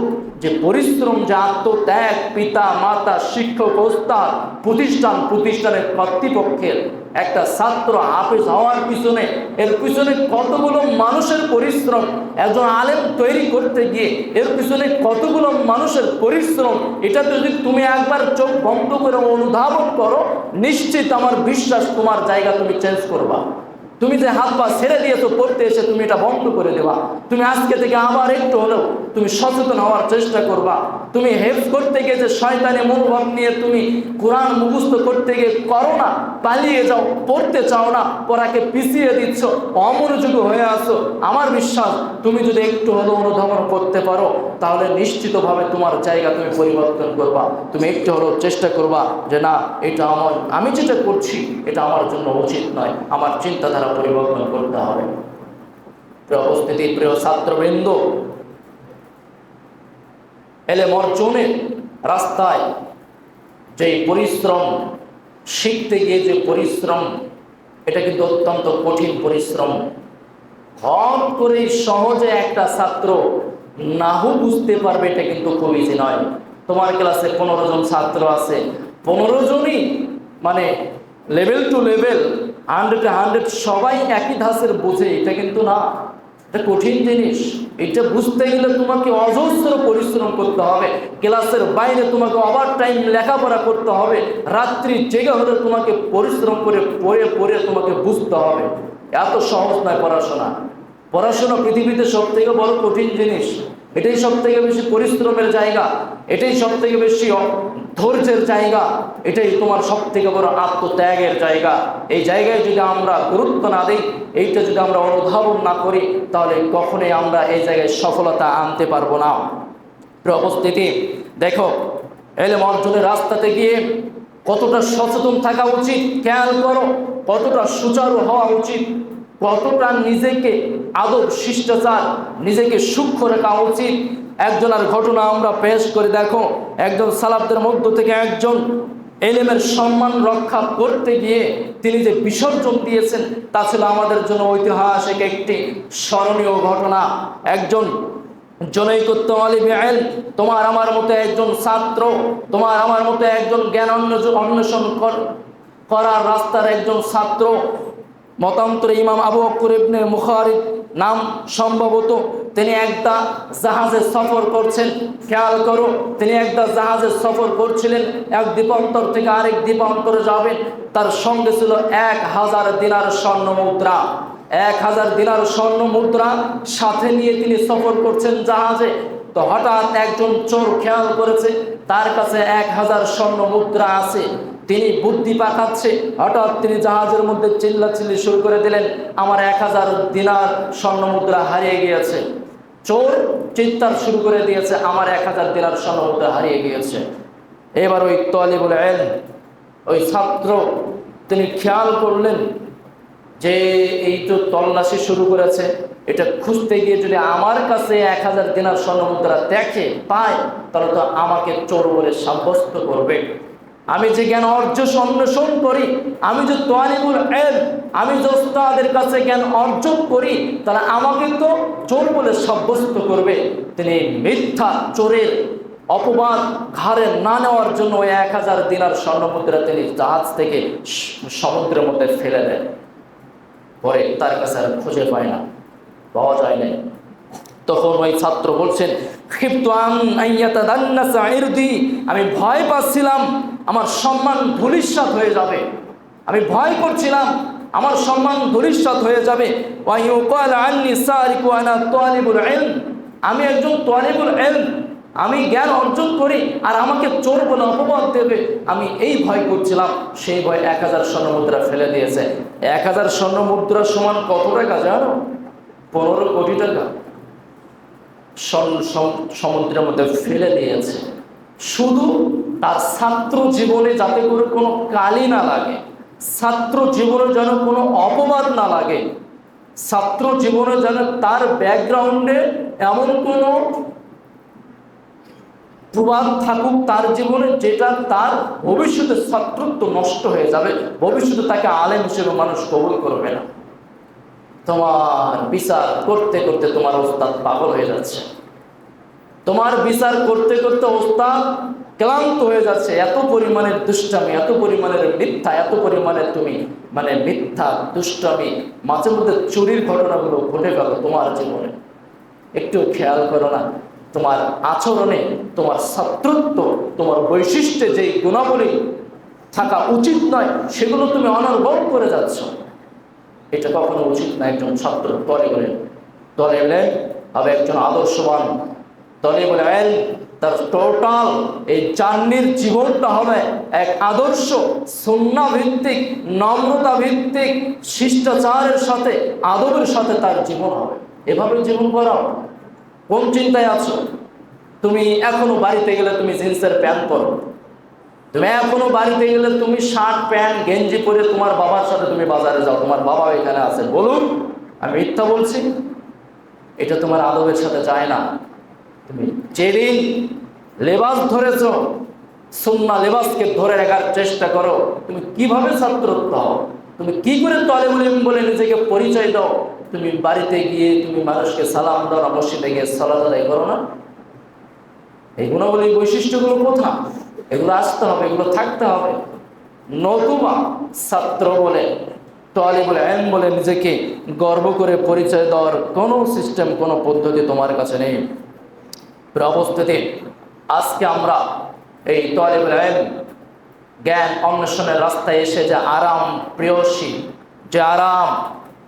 যে পরিশ্রম, যে আত্মত্যাগ, পিতা মাতা, শিক্ষক, ওস্তাদ, প্রতিষ্ঠানের কর্তৃপক্ষের, একটা ছাত্র হাফেজ হওয়ার পিছনে, এর পিছনে কতগুলো মানুষের পরিশ্রম, একজন আলেম তৈরি করতে গিয়ে এর পিছনে কতগুলো মানুষের পরিশ্রম, এটা যদি তুমি একবার চোখ বন্ধ করে অনুধাবন করো, নিশ্চিত আমার বিশ্বাস তোমার জায়গা তুমি চেঞ্জ করবা। তুমি যে হাত পা ছেড়ে দিয়েছো পড়তে এসে, তুমি এটা বন্ধ করে দেবা। তুমি আজকে থেকে আবার একটু হলেও তুমি সচেতন হওয়ার চেষ্টা করবা। তুমি হেফজ করতে গিয়ে যে শয়তানি মনোভাব নিয়ে তুমি কোরআন মুখস্থ করতে গিয়ে করো না, পালিয়ে যাও, পড়তে চাও না, পড়াকে পিছিয়ে দিচ্ছ, অমনোযোগী হয়ে আসো, আমার বিশ্বাস তুমি যদি একটু হলেও অনুধাবন করতে পারো তাহলে নিশ্চিতভাবে তোমার জায়গা তুমি পরিবর্তন করবা। তুমি একটু হলেও চেষ্টা করবা যে না, এটা আমি যেটা করছি এটা আমার জন্য উচিত নয়, আমার চিন্তাধারা পরিবর্তন করতে হবে। প্রিয় উপস্থিতি, প্রিয় ছাত্রবৃন্দ, এলেম অর্জনের রাস্তায় যে পরিশ্রম, শিখতে গিয়ে যে পরিশ্রম, এটা কিন্তু অত্যন্ত কঠিন পরিশ্রম। হট করে সহজে একটা ছাত্র নাহু বুঝতে পারবে এটা কিন্তু খুব ইজি নয়। তোমার ক্লাসে 15 জন ছাত্র আছে, 15 জনই মানে লেভেল টু লেভেল 100 সবাই একই ধাঁচের বোঝে, এটা কিন্তু না। এটা কঠিন জিনিস। এটা বুঝতে গেলে তোমাকে অজস্র পরিশ্রম করতে হবে। ক্লাসের বাইরে তোমাকে ওভার টাইম লেখাপড়া করতে হবে, রাত্রি জেগে হলে তোমাকে পরিশ্রম করে পড়ে পড়ে তোমাকে বুঝতে হবে। এত সহজ নয় পড়াশোনা। পড়াশোনা পৃথিবীতে সব থেকে বড় কঠিন জিনিস। এটাই সব থেকে বেশি পরিশ্রমের জায়গা, এটাই সব থেকে বেশি ধৈর্যের জায়গা, এটাই তোমার সব থেকে বড় আত্মত্যাগের জায়গা। এই জায়গায় যদি আমরা গুরুত্ব না দিই, এইটা যদি আমরা অনুধাবন না করি, তাহলে কখনোই আমরা এই জায়গায় সফলতা আনতে পারবো না। উপস্থিতি, দেখো এলেম অর্জনের রাস্তাতে গিয়ে কতটা সচেতন থাকা উচিত, খেয়াল করো কতটা সুচারু হওয়া উচিত, কতটা নিজেকে আদব শিষ্টাচার, নিজেকে সূক্ষ্ম রাখা উচিত। একজনের ঘটনা আমরা পেশ করে দেখো, একজন সালাফদের মধ্য থেকে একজন এলেমের সম্মান রক্ষা করতে গিয়ে তিনি যে বিসর্জন দিয়েছেন তা ছিল আমাদের জন্য ঐতিহাসিক একটি স্মরণীয় ঘটনা। একজন জনৈকত্ব আলিম ইলম, তোমার আমার মতো একজন ছাত্র, তোমার আমার মতো একজন জ্ঞান অন্বেষণ করার রাস্তার একজন ছাত্র, মতান্তরে ইমাম আবু বকর ইবনে মুখারিব নাম সম্ভবত, তিনি একটা জাহাজে সফর করছেন। খেয়াল করো, তিনি একটা জাহাজে সফর করছিলেন, এক দ্বীপান্তর থেকে আরেক দ্বীপান্তরে যাবেন। তার সঙ্গে ছিল 1000 দিনার স্বর্ণ মুদ্রা। 1000 দিনার স্বর্ণ মুদ্রা সাথে নিয়ে তিনি সফর করছেন জাহাজে। তো হঠাৎ একজন চোর খেয়াল করেছে তার কাছে 1000 স্বর্ণ মুদ্রা আছে, তিনি বুদ্ধি পাকাচ্ছে। হঠাৎ তিনি জাহাজের মধ্যে চিল্লাচিল্লি শুরু করে দিলেন, আমার 1000 দিনার স্বর্ণ মুদ্রা হারিয়ে গিয়েছে। চোর চিৎকার শুরু করে দিয়েছে, আমার 1000 দিনার স্বর্ণ মুদ্রা হারিয়ে গিয়েছে। এবার ওই তালিবুল ইলম, ওই ছাত্র, তিনি খেয়াল করলেন যে এই তো তল্লাশি শুরু করেছে, এটা খুঁজতে গিয়ে যদি আমার কাছে 1000 দিনার স্বর্ণ মুদ্রা দেখে পায়, তাহলে তো আমাকে চোর বলে সাব্যস্ত করবে। আমি যে জ্ঞান অন্বেষণ করি, আমি যে তালিবুল ইলম, আমি যে ওস্তাদের কাছে জ্ঞান অর্জন করি, তাহলে আমাকে তো চোর বলে সাব্যস্ত করবে। তিনি মিথ্যা চোরের অপবাদ ঘাড়ে না নেওয়ার জন্য ওই 1000 দিনার স্বর্ণ মুদ্রা তিনি জাহাজ থেকে সমুদ্রের মধ্যে ফেলে দেন। পরে তার কাছে আর খুঁজে পায় না, পাওয়া যায় না। তখন ওই ছাত্র বলছেন, আমি ভয় পাচ্ছিলাম আমার সম্মান ধূলিসাৎ হয়ে যাবে, আমি ভয় করছিলাম আমার সম্মান ধূলিসাৎ হয়ে যাবে। আমি একজন তালিবুল ইলম, আমি জ্ঞান অর্জন করি, আর আমাকে চোর বলে অপবাদ দেবে, আমি এই ভয় করছিলাম। সেই ভয় 1000 স্বর্ণ মুদ্রা ফেলে দিয়েছে। 1000 স্বর্ণ মুদ্রা সমান কত টাকা জানো? 15 কোটি টাকা সমুদ্রের মধ্যে ফেলে দিয়েছে। শুধু তার ছাত্র জীবনে যাতে করে কোনো কালি না লাগে, ছাত্র জীবনে যেন কোনো অপবাদ না লাগে, ছাত্র জীবনে যেন তার ব্যাকগ্রাউন্ডে এমন কোনো প্রভাব থাকুক তার জীবনে যেটা তার ভবিষ্যতে ছাত্রত্ব নষ্ট হয়ে যাবে, ভবিষ্যতে তাকে আলেম হিসেবে মানুষ কবুল করবে না। তোমার বিচার করতে করতে তোমার ওস্তাদ পাগল হয়ে যাচ্ছে, তোমার বিচার করতে করতে ওস্তাদ ক্লান্ত হয়ে যাচ্ছে। এত পরিমাণের দুষ্টামি, এত পরিমাণের মিথ্যা, এত পরিমাণের তুমি মিথ্যা দুষ্টামি, মাঝে মধ্যে চুরির ঘটনাগুলো ঘটে গেল তোমার জীবনে। একটু খেয়াল করো না তোমার আচরণে, তোমার ছাত্রত্ব, তোমার বৈশিষ্ট্যে যেই গুণাবলী থাকা উচিত নয় সেগুলো তুমি অনর্গল করে যাচ্ছ। এটা কখনো উচিত না। একজন ছাত্র তলেবেল হবে একজন আদর্শবান তলেবুল ইলম, তার টোটাল এই জার্নির জীবনটা হবে এক আদর্শ সুন্নাহ ভিত্তিক, নম্রতা ভিত্তিক, শিষ্টাচারের সাথে, আদবের সাথে তার জীবন হবে। এভাবে জীবন করাও। কোন চিন্তায় আছো? তুমি এখনো বাড়িতে গেলে তুমি জিন্সের প্যান্ট পরো, তুমি এখনো বাড়িতে গেলে তুমি শার্ট প্যান্ট গেঞ্জি পরে তোমার বাবার সাথে তুমি বাজারে যাও, তোমার বাবা এখানে আছে, বলুন আমি মিথ্যা বলছি? এটা তোমার আদবের সাথে যায় না। তুমি যেদিন লেবাস ধরেছ, সুন্নাহ লেবাসকে ধরে রাখার চেষ্টা করো। তুমি কিভাবে ছাত্রত্ব হও? তুমি কি করে তলেবুল ইলম বলে নিজেকে পরিচয় দাও? তুমি বাড়িতে গিয়ে তুমি মানুষকে সালাম দাও না, মসজিদে গিয়ে সালাত আদায় করো না? এই গুণাবলী বৈশিষ্ট্যগুলো কোথায়? এগুলো আসতে হবে, এগুলো থাকতে হবে। নতুবা ছাত্র বলে, তলেবুল ইলম বলে নিজেকে গর্ব করে পরিচয় দেওয়ার কোনো সিস্টেম, কোনো পদ্ধতি তোমার কাছে নেই। অবস্থিতি আজকে আমরা এই তলেবুল ইলম জ্ঞান অন্বেষণের রাস্তায় এসে যে আরাম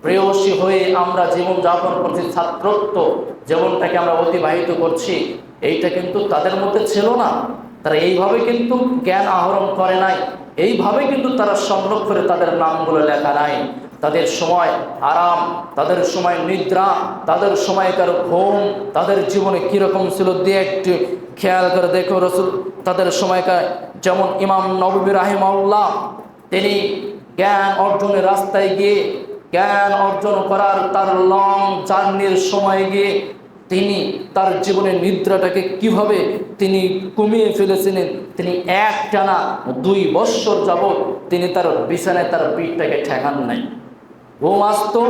প্রেয়সী হয়ে আমরা জীবন যাপন করছি, ছাত্রত্ব জীবনটাকে আমরা অতিবাহিত করছি, এইটা কিন্তু তাদের মধ্যে ছিল না। তারা এইভাবে কিন্তু জ্ঞান আহরণ করে নাই, এইভাবে কিন্তু তারা সংগ্রহ করে তাদের নামগুলো লেখা নাই। তাদের সময় আরাম, তাদের সময় নিদ্রা, তাদের সময়কার ঘুম, তাদের জীবনে কীরকম ছিল দিয়ে একটু খেয়াল করে দেখো। রসুল তাদের সময়কার, যেমন ইমাম নববী রাহিমাহুল্লাহ, তিনি জ্ঞান অর্জনের রাস্তায় গিয়ে জ্ঞান অর্জন করার তার লং জার্নির সময় গিয়ে তিনি তার জীবনের নিদ্রাটাকে কিভাবে তিনি কমিয়ে ফেলেছিলেন। তিনি একটানা 2 বৎসর যাবৎ তিনি তার বিছানায় তার পিঠটাকে ঠেকান নাই। ঘুম আসতো,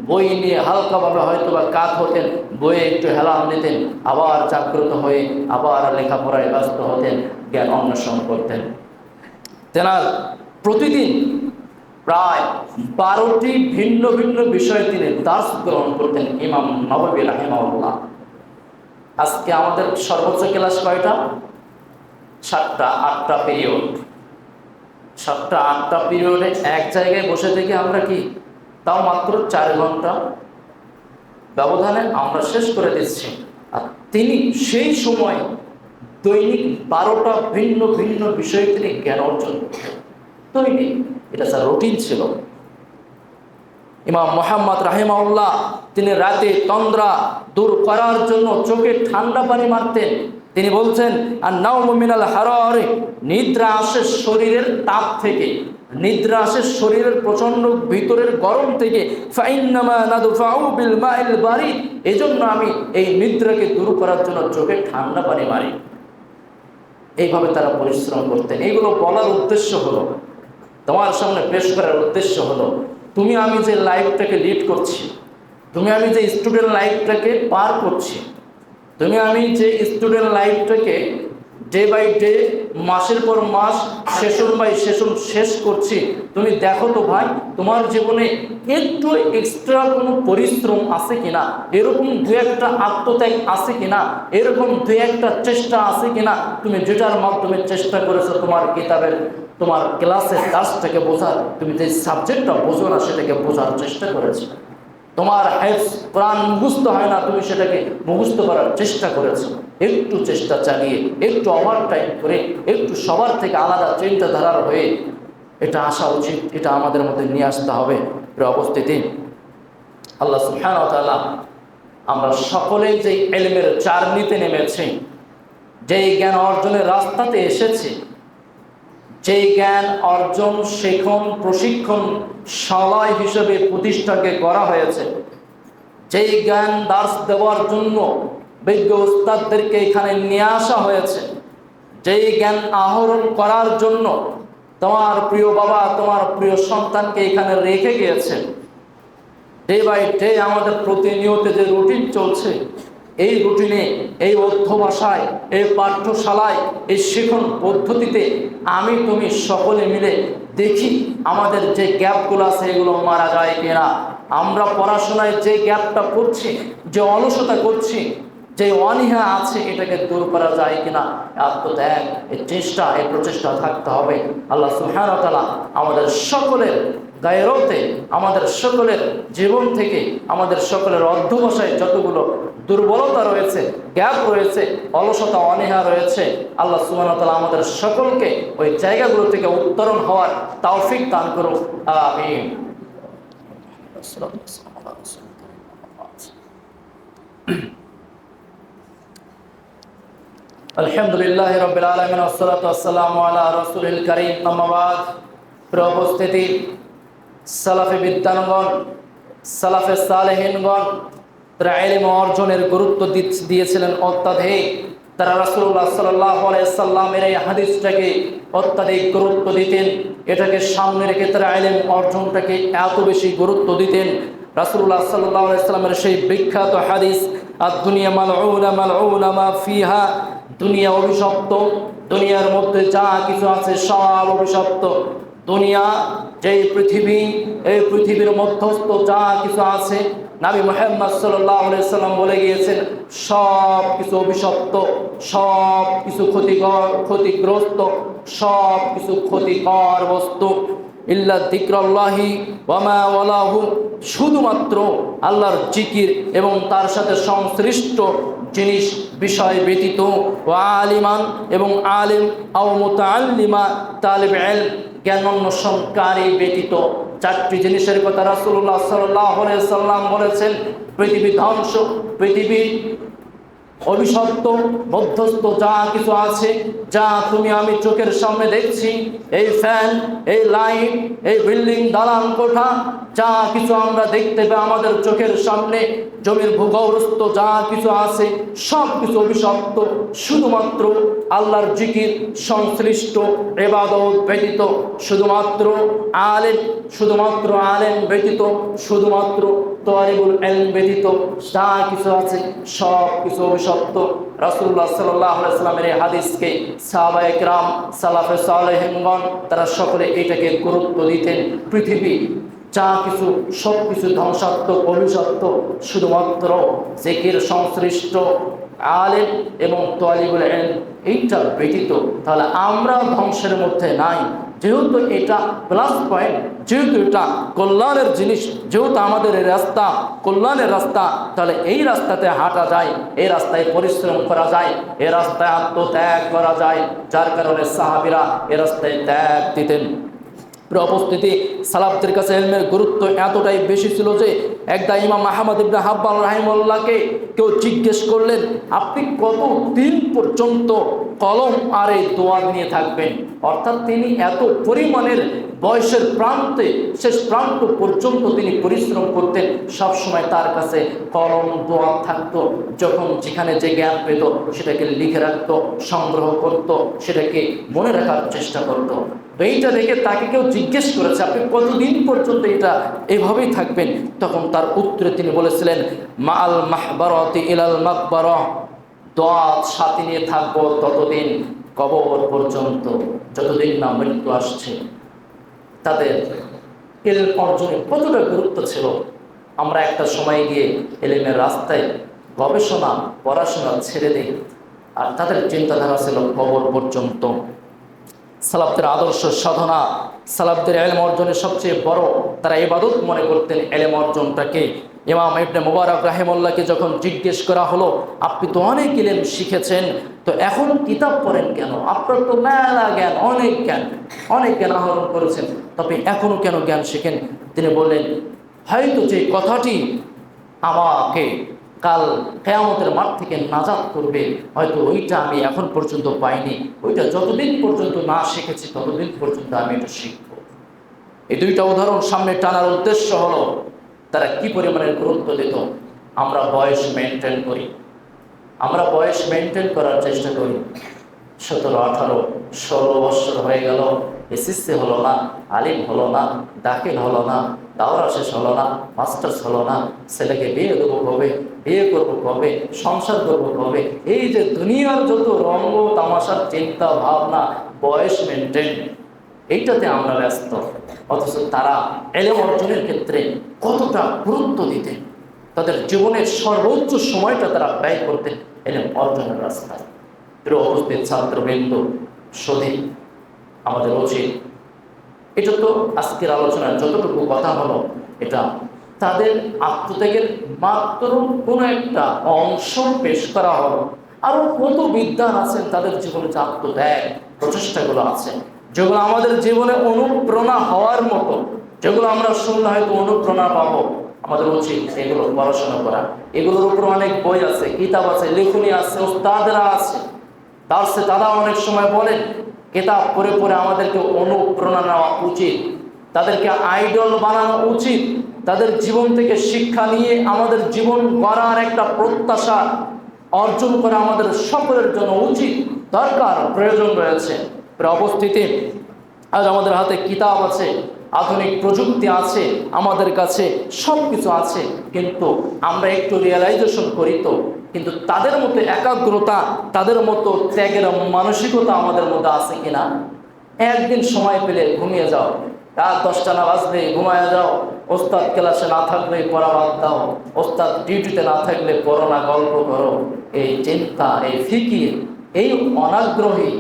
বই নিয়ে হালকাভাবে হয়তো বা কাত হতেন, বইয়ে একটু হেলাম দিতেন, আবার জাগ্রত হয়ে আবার লেখাপড়ায় ব্যস্ত হতেন, জ্ঞান অন্বেষণ করতেন। তেনার প্রতিদিন প্রায় 12টি ভিন্ন ভিন্ন বিষয়ে তিনি দার্স গ্রহণ করতেন ইমাম নববী রাহিমাহুল্লাহ। আজকে আমাদের সর্বোচ্চ ক্লাস কয়টা? 7টা 8টা পিরিয়ড। 7টা 8টা পিরিয়ডে এক জায়গায় বসে থেকে আমরা কি তাও মাত্র 4 ঘন্টা ব্যবধানে আমরা শেষ করে দিচ্ছি। আর তিনি সেই সময় দৈনিক 12টা ভিন্ন ভিন্ন বিষয়ে তিনি জ্ঞান অর্জন করতেন দৈনিক। এটা তার রুটিন ছিল। ইমাম মুহাম্মদ রাহিমাহুল্লাহ তিনি রাতে তন্দ্রা দূর করার জন্য চোখে ঠান্ডা পানি মারতেন। তিনি বলছেন, আর নাওমু মিনাল হারারি, নিদ্রা আসে শরীরের তাপ থেকে, নিদ্রা আসে শরীরের প্রচণ্ড ভিতরের গরম থেকে। ফাইন্নামা নাদফাউ বিল মাইল বারিদ, এজন্য আমি এই নিদ্রাকে দূর করার জন্য চোখে ঠান্ডা পানি মারি। এইভাবে তারা পরিশ্রম করতেন। এইগুলো বলার উদ্দেশ্য হলো, তোমার সামনে পেশ করার উদ্দেশ্য হলো, তুমি আমি যে লাইফটাকে লিড করছি, তুমি আমি যে স্টুডেন্ট লাইফটাকে পার করছি, তুমি আমি যে স্টুডেন্ট লাইফটাকে ডে বাই ডে, মাসের পর মাস, সেশন বাই সেশন শেষ করছি, তুমি দেখো তো ভাই তোমার জীবনে একটু এক্সট্রা কোনো পরিশ্রম আছে কিনা, এরকম 2-1টা আত্মত্যাগ আছে কিনা, এরকম 2-1টা চেষ্টা আছে কিনা, তুমি যেটার মাধ্যমে চেষ্টা করেছো তোমার কিতাবের, তোমার ক্লাসের কাজটাকে বোঝার, তুমি যে সাবজেক্টটা বোঝো না সেটাকে বোঝার চেষ্টা করেছো। তোমার হেফজ কোরআন মুখস্থ হয় না, তুমি সেটাকে মুখস্থ করার চেষ্টা করেছো। একটু চেষ্টা চালিয়ে, একটু ওভারটাইম করে, একটু সবার থেকে আলাদা চিন্তাধারার হয়ে এটা আসা উচিত। এটা আমাদের মধ্যে নিয়ে আসতে হবে। অবস্থিতি আল্লাহ সুবহানাহু ওয়া তাআলা, আমরা সকলেই যেই ইলমের জার্নিতে নেমেছি, যেই জ্ঞান অর্জনের রাস্তাতে এসেছি, যেই জ্ঞান অর্জন শেখন প্রশিক্ষণ শালা হিসেবে প্রতিষ্ঠাকে করা হয়েছে, যেই জ্ঞান দার্স দেওয়ার জন্য বিজ্ঞ উস্তাদদেরকে এখানে নিয়ে আসা হয়েছে, যেই জ্ঞান আহরণ করার জন্য তোমার প্রিয় বাবা তোমার প্রিয় সন্তানকে এখানে রেখে গিয়েছে, ডে বাই ডে আমাদের প্রতিনিয়ত যে রুটিন চলছে, এই রুটিনে, এই অধ্যবসায়, এই পাঠ্যশালায়, এই শিক্ষণ পদ্ধতিতে আমি তুমি সকলে মিলে দেখি আমাদের যে গ্যাপগুলো আছে এগুলো মারা যায় কিনা। আমরা পড়াশোনায় যে গ্যাপটা করছি, যে অলসতা করছি, যে অনীহা আছে, এটাকে দূর করা যায় কিনা। আত্মত্যাগ, এই চেষ্টা, এই প্রচেষ্টা থাকতে হবে। আল্লাহ সুবহানাহু ওয়া তাআলা আমাদের সকলের গায়রতে আমাদের সকলের জীবন থেকে, আমাদের সকলের অধ্যবসায় যতগুলো দুর্বলতা রয়েছে, গ্যাপ রয়েছে, অলসতা অনীহা রয়েছে, আল্লাহ সুবহানাহু ওয়া তাআলা আমাদের সকলকে ওই জায়গাগুলো থেকে উত্তরণ হওয়ার তৌফিক দান করুন। আমিন। আলহামদুলিল্লাহ রাব্বিল আলামিন ওয়াসসালাতু ওয়াসসালামু আলা রাসূলিল কারীম। আম্মা বাদ। প্রিয় উপস্থিতি, সালাফে বিদ্যানগণ, সালাফে সালেহিনগণ তারা ইলম অর্জনের গুরুত্ব দিয়েছিলেন অত্যাধিক। তারা রাসূলুল্লাহ সাল্লাল্লাহু আলাইহি সাল্লামের এই হাদিসটাকে অত্যাধিক গুরুত্ব দিতেন। এটাকে সামনে রেখে তারা ইলম অর্জনটাকে এত বেশি গুরুত্ব দিতেন। রাসূলুল্লাহ সাল্লাল্লাহু আলাইহি সাল্লামের সেই বিখ্যাত হাদিস, আদ-দুনিয়া মালউনা মালউনা মা ফিহা, দুনিয়া অভিশপ্ত, দুনিয়ার মধ্যে যা কিছু আছে সব অভিশপ্ত। দুনিয়া যেই পৃথিবী, এই পৃথিবীর মধ্যস্থ যা কিছু আছে, নবী মুহাম্মদ সাল্লাল্লাহু আলাইহি সাল্লাম বলে গিয়েছেন সব কিছু অভিশপ্ত, সব কিছু ক্ষতিগ্রস্ত, সব কিছু ক্ষতিকর বস্তু। ইল্লা যিকরাল্লাহি ওয়া মা ওয়ালাহু, শুধুমাত্র আল্লাহর জিকির এবং তার সাথে সংশ্লিষ্ট জিনিস বিষয় ব্যতীত, ওয়া আলিমান, এবং আলিম, আও মুতাআল্লিমা, তালিব ইলম, জ্ঞান অন্বেষণকারী ব্যতীত। চারটি জিনিসের কথা রাসূলুল্লাহ সাল্লাল্লাহু আলাইহি সাল্লাম বলেছেন। পৃথিবী ধ্বংস, পৃথিবী অভিশপ্ত, মধ্যস্থ যা কিছু আছে, যা তুমি আমি চোখের সামনে দেখছি, এই ফ্যান, এই লাইট, এই বিল্ডিং, দালান কোঠা, যা কিছু আমরা দেখতে পাই আমাদের চোখের সামনে, জমির ভূগর্ভস্থ যা কিছু আছে সব কিছু অভিশপ্ত। শুধুমাত্র আল্লাহর জিকির সংশ্লিষ্ট ইবাদত ব্যতীত, শুধুমাত্র আলেম ব্যতীত, শুধুমাত্র তালিবুল ইলম ব্যতীত যা কিছু আছে সব কিছু অভিশপ্ত। রাসূলুল্লাহ সাল্লাল্লাহু আলাইহি সাল্লামের এই হাদিসকে সাহাবায়ে কেরাম, সালাফে সালেহিনগণ তারা সকলে এটাকে গুরুত্ব দিতেন। পৃথিবী যা কিছু সব কিছু ধ্বংসাত্মক, অভিশপ্ত, শুধুমাত্র জিকির সংশ্লিষ্ট আলেম এবং তালিবুল ইলম এইটা ব্যতীত। তাহলে আমরা ধ্বংসের মধ্যে নাই। যেহেতু এটা প্লাস পয়েন্ট, যেহেতু এটা কল্যাণের জিনিস, যেহেতু আমাদের এই রাস্তা কল্যাণের রাস্তা, তাহলে এই রাস্তাতে হাঁটা যায়, এই রাস্তায় পরিশ্রম করা যায়, এই রাস্তায় আত্মত্যাগ করা যায়, যার কারণে সাহাবীরা এই রাস্তায় ত্যাগ দিতেন। উপস্থিতি, সালাফদের কাছে ইলমের গুরুত্ব এতটাই বেশি ছিল যে একদা ইমাম আহমদ ইবনে হাম্বল রাহিমাহুল্লাহকে কেউ জিজ্ঞেস করলেন, আপনি কত দিন পর্যন্ত কলম আর এই দোয়া নিয়ে থাকবেন? অর্থাৎ তিনি এত পরিমাণের বয়সের প্রান্তে, শেষ প্রান্ত পর্যন্ত তিনি পরিশ্রম করতেন। সবসময় তার কাছে কলম দোয়া থাকতো। যখন যেখানে যে জ্ঞান পেত সেটাকে লিখে রাখত, সংগ্রহ করত, সেটাকে মনে রাখার চেষ্টা করত। তো এইটা দেখে তাকে কেউ জিজ্ঞেস করেছে, আপনি কতদিন পর্যন্ত এটা এভাবেই থাকবেন? তখন তার উত্তরে তিনি বলেছিলেন, মাল মাহবারতি ইলাল মাকবারাহ, দোয়া সাথে নিয়ে থাকবো ততদিন, কবর পর্যন্ত, যতদিন না মৃত্যু আসছে। তাদের ইলম অর্জনে কতটা গুরুত্ব ছিল। আমরা একটা সময় গিয়ে ইলমের রাস্তায় গবেষণা পড়াশোনা ছেড়ে দিই, আর তাদের চিন্তাধারা ছিল কবর পর্যন্ত। সালাফদের আদর্শ সাধনা, সালাফদের ইলম অর্জনের সবচেয়ে বড় তারা ইবাদত মনে করতেন ইলম অর্জনটাকে। ইমাম ইবনে মুবারক রাহিমাহুল্লাহকে যখন জিজ্ঞেস করা হলো, আপনি তো অনেক ইলম শিখেছেন, তো এখন কিতাব পড়েন কেন? আপনার তো মেলা জ্ঞান, অনেক জ্ঞান আহরণ করেছেন, তবে এখনও কেন জ্ঞান শিখেন? তিনি বললেন, হয়তো যে কথাটি আমাকে কাল কিয়ামতের মাঠ থেকে নাজাত করবে, হয়তো ওইটা আমি এখন পর্যন্ত পাইনি। ওইটা যতদিন পর্যন্ত না শিখেছি ততদিন পর্যন্ত আমি এটা শিখব। এই দুইটা উদাহরণ সামনে টানার উদ্দেশ্য হলো তারা কি পরিমাণের গুরুত্ব দিত। আমরা বয়স মেনটেন করি, আমরা বয়স মেনটেন করার চেষ্টা করি। 17, 18, 16 বছর হয়ে গেল, এসএসসি হলো না, আলিম হলো না, দাখিল হলো না, দাওরা শেষ হলো না, মাস্টার্স হলো না, ছেলেকে বিয়ে দেবো কবে, বিয়ে করবো কবে, সংসার করবো কবে, এই যে দুনিয়ার যত রঙ্গ তামাশার চিন্তা ভাবনা, বয়স মেনটেন, এইটাতে আমরা ব্যস্ত। অথচ তারা ইলম অর্জনের ক্ষেত্রে কতটা গুরুত্ব দিতেন, তাদের জীবনের সর্বোচ্চ সময়টা তারা ব্যয় করতেন ইলম অর্জনের রাস্তায়। প্রিয় উপস্থিত ছাত্রবৃন্দ, সদী, আমাদের উচিত এটা তো আজকের আলোচনায় যতটুকু কথা হলো, এটা তাদের আত্মত্যাগের মাত্র কোনো একটা অংশ পেশ করা হলো। আরো কত বিদ্যান আছেন তাদের জীবনে যে আত্মত্যাগ প্রচেষ্টাগুলো আছে, যেগুলো আমাদের জীবনে অনুপ্রেরণা হওয়ার মতো, যেগুলো আমরা শুনলে হয়তো অনুপ্রেরণা পাবো। আমাদের উচিত এগুলো পড়াশোনা করা। এগুলোর উপর অনেক বই আছে, কিতাব আছে, লেখনী আছে, ওস্তাদরা আছে। তারা অনেক সময় বলেন কিতাব পড়ে পড়ে আমাদেরকে অনুপ্রেরণা নেওয়া উচিত, তাদেরকে আইডল বানানো উচিত, তাদের জীবন থেকে শিক্ষা নিয়ে আমাদের জীবন গড়ার একটা প্রত্যাশা অর্জন করা আমাদের সকলের জন্য উচিত, দরকার, প্রয়োজন রয়েছে। অবস্থিতি আজ আমাদের হাতে কিতাব আছে, আধুনিক প্রযুক্তি আছে, আমাদের কাছে সব কিছু আছে, কিন্তু আমরা একটু রিয়েলাইজেশন করি তো, কিন্তু তাদের মতো একাগ্রতা, তাদের মতো ত্যাগের মানসিকতা আমাদের মধ্যে আছে কিনা? একদিন সময় পেলে ঘুমিয়ে যাও, রাত 10টা না বাজলে ঘুমায় যাও, ওস্তাদ ক্লাসে না থাকলে পড়া বাদ দাও, ওস্তাদ ডিউটিতে না থাকলে পড়ো না, গল্প করো। এই চিন্তা, এই ফিকির, এই অনাগ্রহী,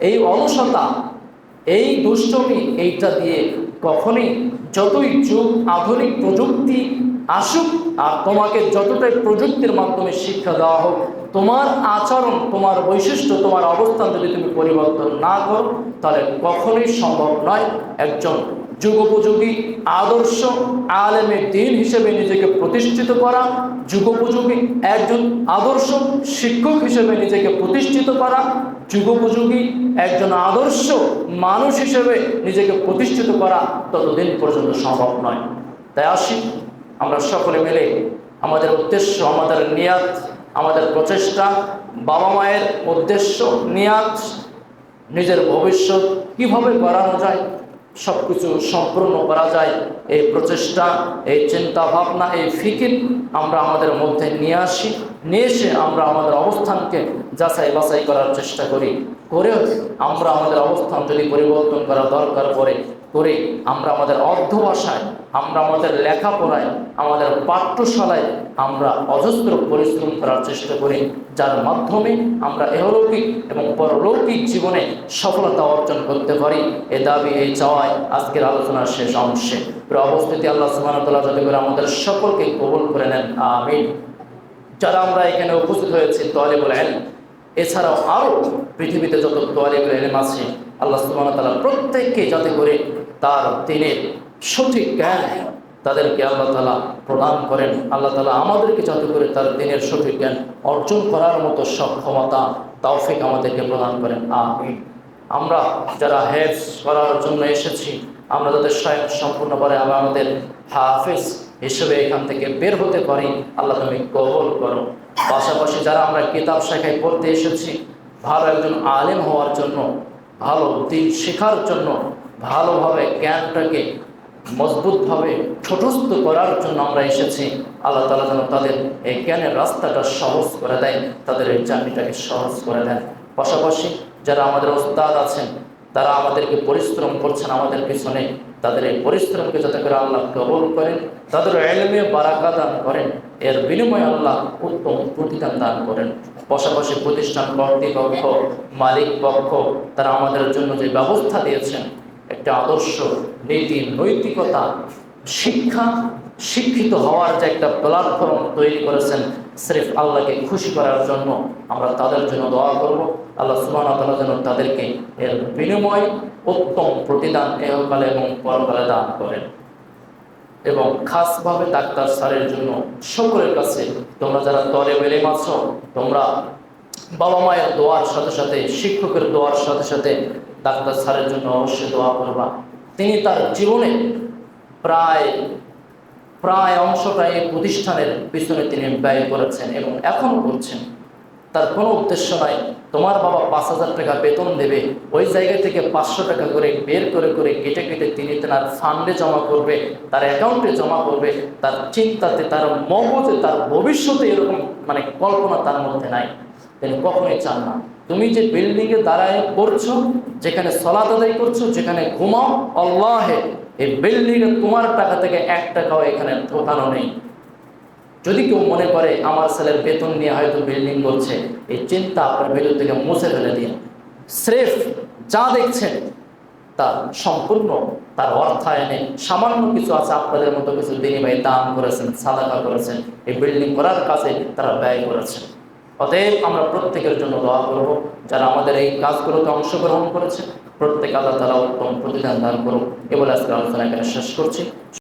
এই অলসতা, এই দুষ্টমি, এইটা দিয়ে কখনই যতই যুগ আধুনিক প্রযুক্তি আসুক আর তোমাকে যতটাই প্রযুক্তির মাধ্যমে শিক্ষা দেওয়া হোক, তোমার আচরণ, তোমার বৈশিষ্ট্য, তোমার অবস্থান যদি তুমি পরিবর্তন না করো, তাহলে কখনোই সম্ভব নয় একজন যুগোপযোগী আদর্শ আলেমে দ্বীন হিসেবে নিজেকে প্রতিষ্ঠিত করা, যুগোপযোগী একজন আদর্শ শিক্ষক হিসেবে নিজেকে প্রতিষ্ঠিত করা, যুগোপযোগী একজন আদর্শ মানুষ হিসেবে নিজেকে প্রতিষ্ঠিত করা ততদিন পর্যন্ত সম্ভব নয়। তাই আসি আমরা সকলে মিলে আমাদের উদ্দেশ্য, আমাদের নিয়াত, আমাদের প্রচেষ্টা, বাবা মায়ের উদ্দেশ্য, নিয়াত, নিজের ভবিষ্যৎ কিভাবে গড়ানো যায়, সব কিছু সম্পূর্ণ করা যায়, এই প্রচেষ্টা, এই চিন্তা ভাবনা, এই ফিকির আমরা আমাদের মধ্যে নিয়ে আসি। নিয়ে এসে আমরা আমাদের অবস্থানকে যাচাই বাছাই করার চেষ্টা করি, করে আমরা আমাদের অবস্থান যদি পরিবর্তন করা দরকার পড়ে করে আমরা আমাদের অধ্যবসায়, আমরা আমাদের লেখাপড়ায়, আমাদের পাঠ্যশালায় আমরা অজস্র পরিশ্রম করার চেষ্টা করি, যার মাধ্যমে আমরা ইহলৌকিক এবং পরলৌকিক জীবনে সফলতা অর্জন করতে পারি। এ দাবি, এই চাওয়ায় আজকের আলোচনার শেষ অংশে অবস্থিতি আল্লাহ সুবহানাহু ওয়া তাআলা যাতে করে আমাদের সকলকে কবুল করে নেন, আমিন। যারা আমরা এখানে উপস্থিত হয়েছি তালিবুল ইলম, এছাড়াও আরও পৃথিবীতে যত তালিবুল ইলম আছে, আল্লাহ সুবহানাহু ওয়া তাআলা প্রত্যেককে যাতে করে তার দ্বীনের সঠিক জ্ঞান তাদেরকে আল্লাহ তাআলা প্রদান করেন। আল্লাহ তাআলা আমাদেরকে যাতে করে তার দ্বীনের সঠিক জ্ঞান অর্জন করার মতো সক্ষমতা, তৌফিক আমাদেরকে প্রদান করেন, আমিন। আমরা যারা হেফজ করার জন্য এসেছি, আমরা যাদের সম্পূর্ণভাবে আমাদের হাফেজ হিসেবে এখান থেকে বের হতে পারি, আল্লাহ তুমি কবুল করো। পাশাপাশি যারা আমরা কিতাব শাখায় পড়তে এসেছি, ভালো একজন আলেম হওয়ার জন্য, ভালো দিন শেখার জন্য, ভালোভাবে জ্ঞানটাকে মজবুতভাবে ছোটস্থ করার জন্য আমরা এসেছি, আল্লাহ তাআলা যেন তাদের এই জ্ঞানের রাস্তাটা সহজ করে দেয়, তাদের এই জার্নিটাকে সহজ করে দেন। পাশাপাশি যারা আমাদের ওস্তাদ আছেন, তারা আমাদেরকে পরিশ্রম করছেন আমাদের পিছনে, তাদের এই পরিশ্রমকে যাতে করে আল্লাহ কবুল করেন, তাদের ইলমে বারাকা দান করেন, এর বিনিময়ে আল্লাহ উত্তম প্রতিদান দান করেন। পাশাপাশি প্রতিষ্ঠান কর্তৃপক্ষ, মালিক পক্ষ, তারা আমাদের জন্য যে ব্যবস্থা দিয়েছেন, একটা আদর্শ, নীতি, নৈতিকতা, শিক্ষা, শিক্ষিত হওয়ার যে একটা প্ল্যাটফর্ম তৈরি করেছেন সির্ফ আল্লাহকে খুশি করার জন্য, আমরা তাদের জন্য দোয়া করব। আল্লাহ সুবহানাহু ওয়া তাআলা যেন তাদেরকে এর বিনিময়ে উত্তম প্রতিদান ইহকালে এবং পরকালে দান করেন। এবং খাসভাবে ডাক্তার স্যারের জন্য সকলের কাছে, তোমরা যারা তালিবুল ইলম আছো, তোমরা বাবা মায়ের দোয়ার সাথে সাথে, শিক্ষকের দোয়ার সাথে সাথে ডাক্তার স্যারের জন্য অবশ্যই দোয়া করবা। তিনি তার জীবনে প্রায় অংশটা এই প্রতিষ্ঠানের পিছনে তিনি ব্যয় করেছেন এবং এখনও করছেন। তার কোনো উদ্দেশ্য নাই তোমার বাবা 5,000 টাকা বেতন দেবে, ওই জায়গা থেকে 500 টাকা করে বের করে করে কেটে কেটে তিনি তার ফান্ডে জমা করবে, তার অ্যাকাউন্টে জমা করবে। তার চিন্তাতে, তার মগজে, তার ভবিষ্যতে এরকম কল্পনা তার মধ্যে নাই। তিনি কখনোই চান না তুমি যে বিল্ডিংয়ে দাঁড়ায় পড়ছো, যেখানে সালাত আদায় করছো, যেখানে ঘুমাও, আল্লাহে এই বিল্ডিংয়ে তোমার টাকা থেকে 1 টাকাও এখানে ঢোকানো নেই। যদি কেউ মনে করে আমার ছেলের বেতন নিয়ে হয়তো বিল্ডিং করছে, এই চিন্তা আপনার ভেতর থেকে মুছে ফেলে দিন। স্রেফ যা দেখছেন তার সম্পূর্ণ তার অর্থায়নে সামান্য কিছু আছে, আপনাদের মতো কিছু দিনী ভাই দান করেছেন, সাদাকা করেছেন, এই বিল্ডিং করার কাজে তারা ব্যয় করেছেন। অতএব আমরা প্রত্যেকের জন্য দোয়া করব, যারা আমাদের এই কাজগুলোতে অংশগ্রহণ করেছে প্রত্যেক আল্লাহ তাআলা উত্তম প্রতিদান দান করুক। এ বলে আজকের আলোচনা এখানে শেষ করছি।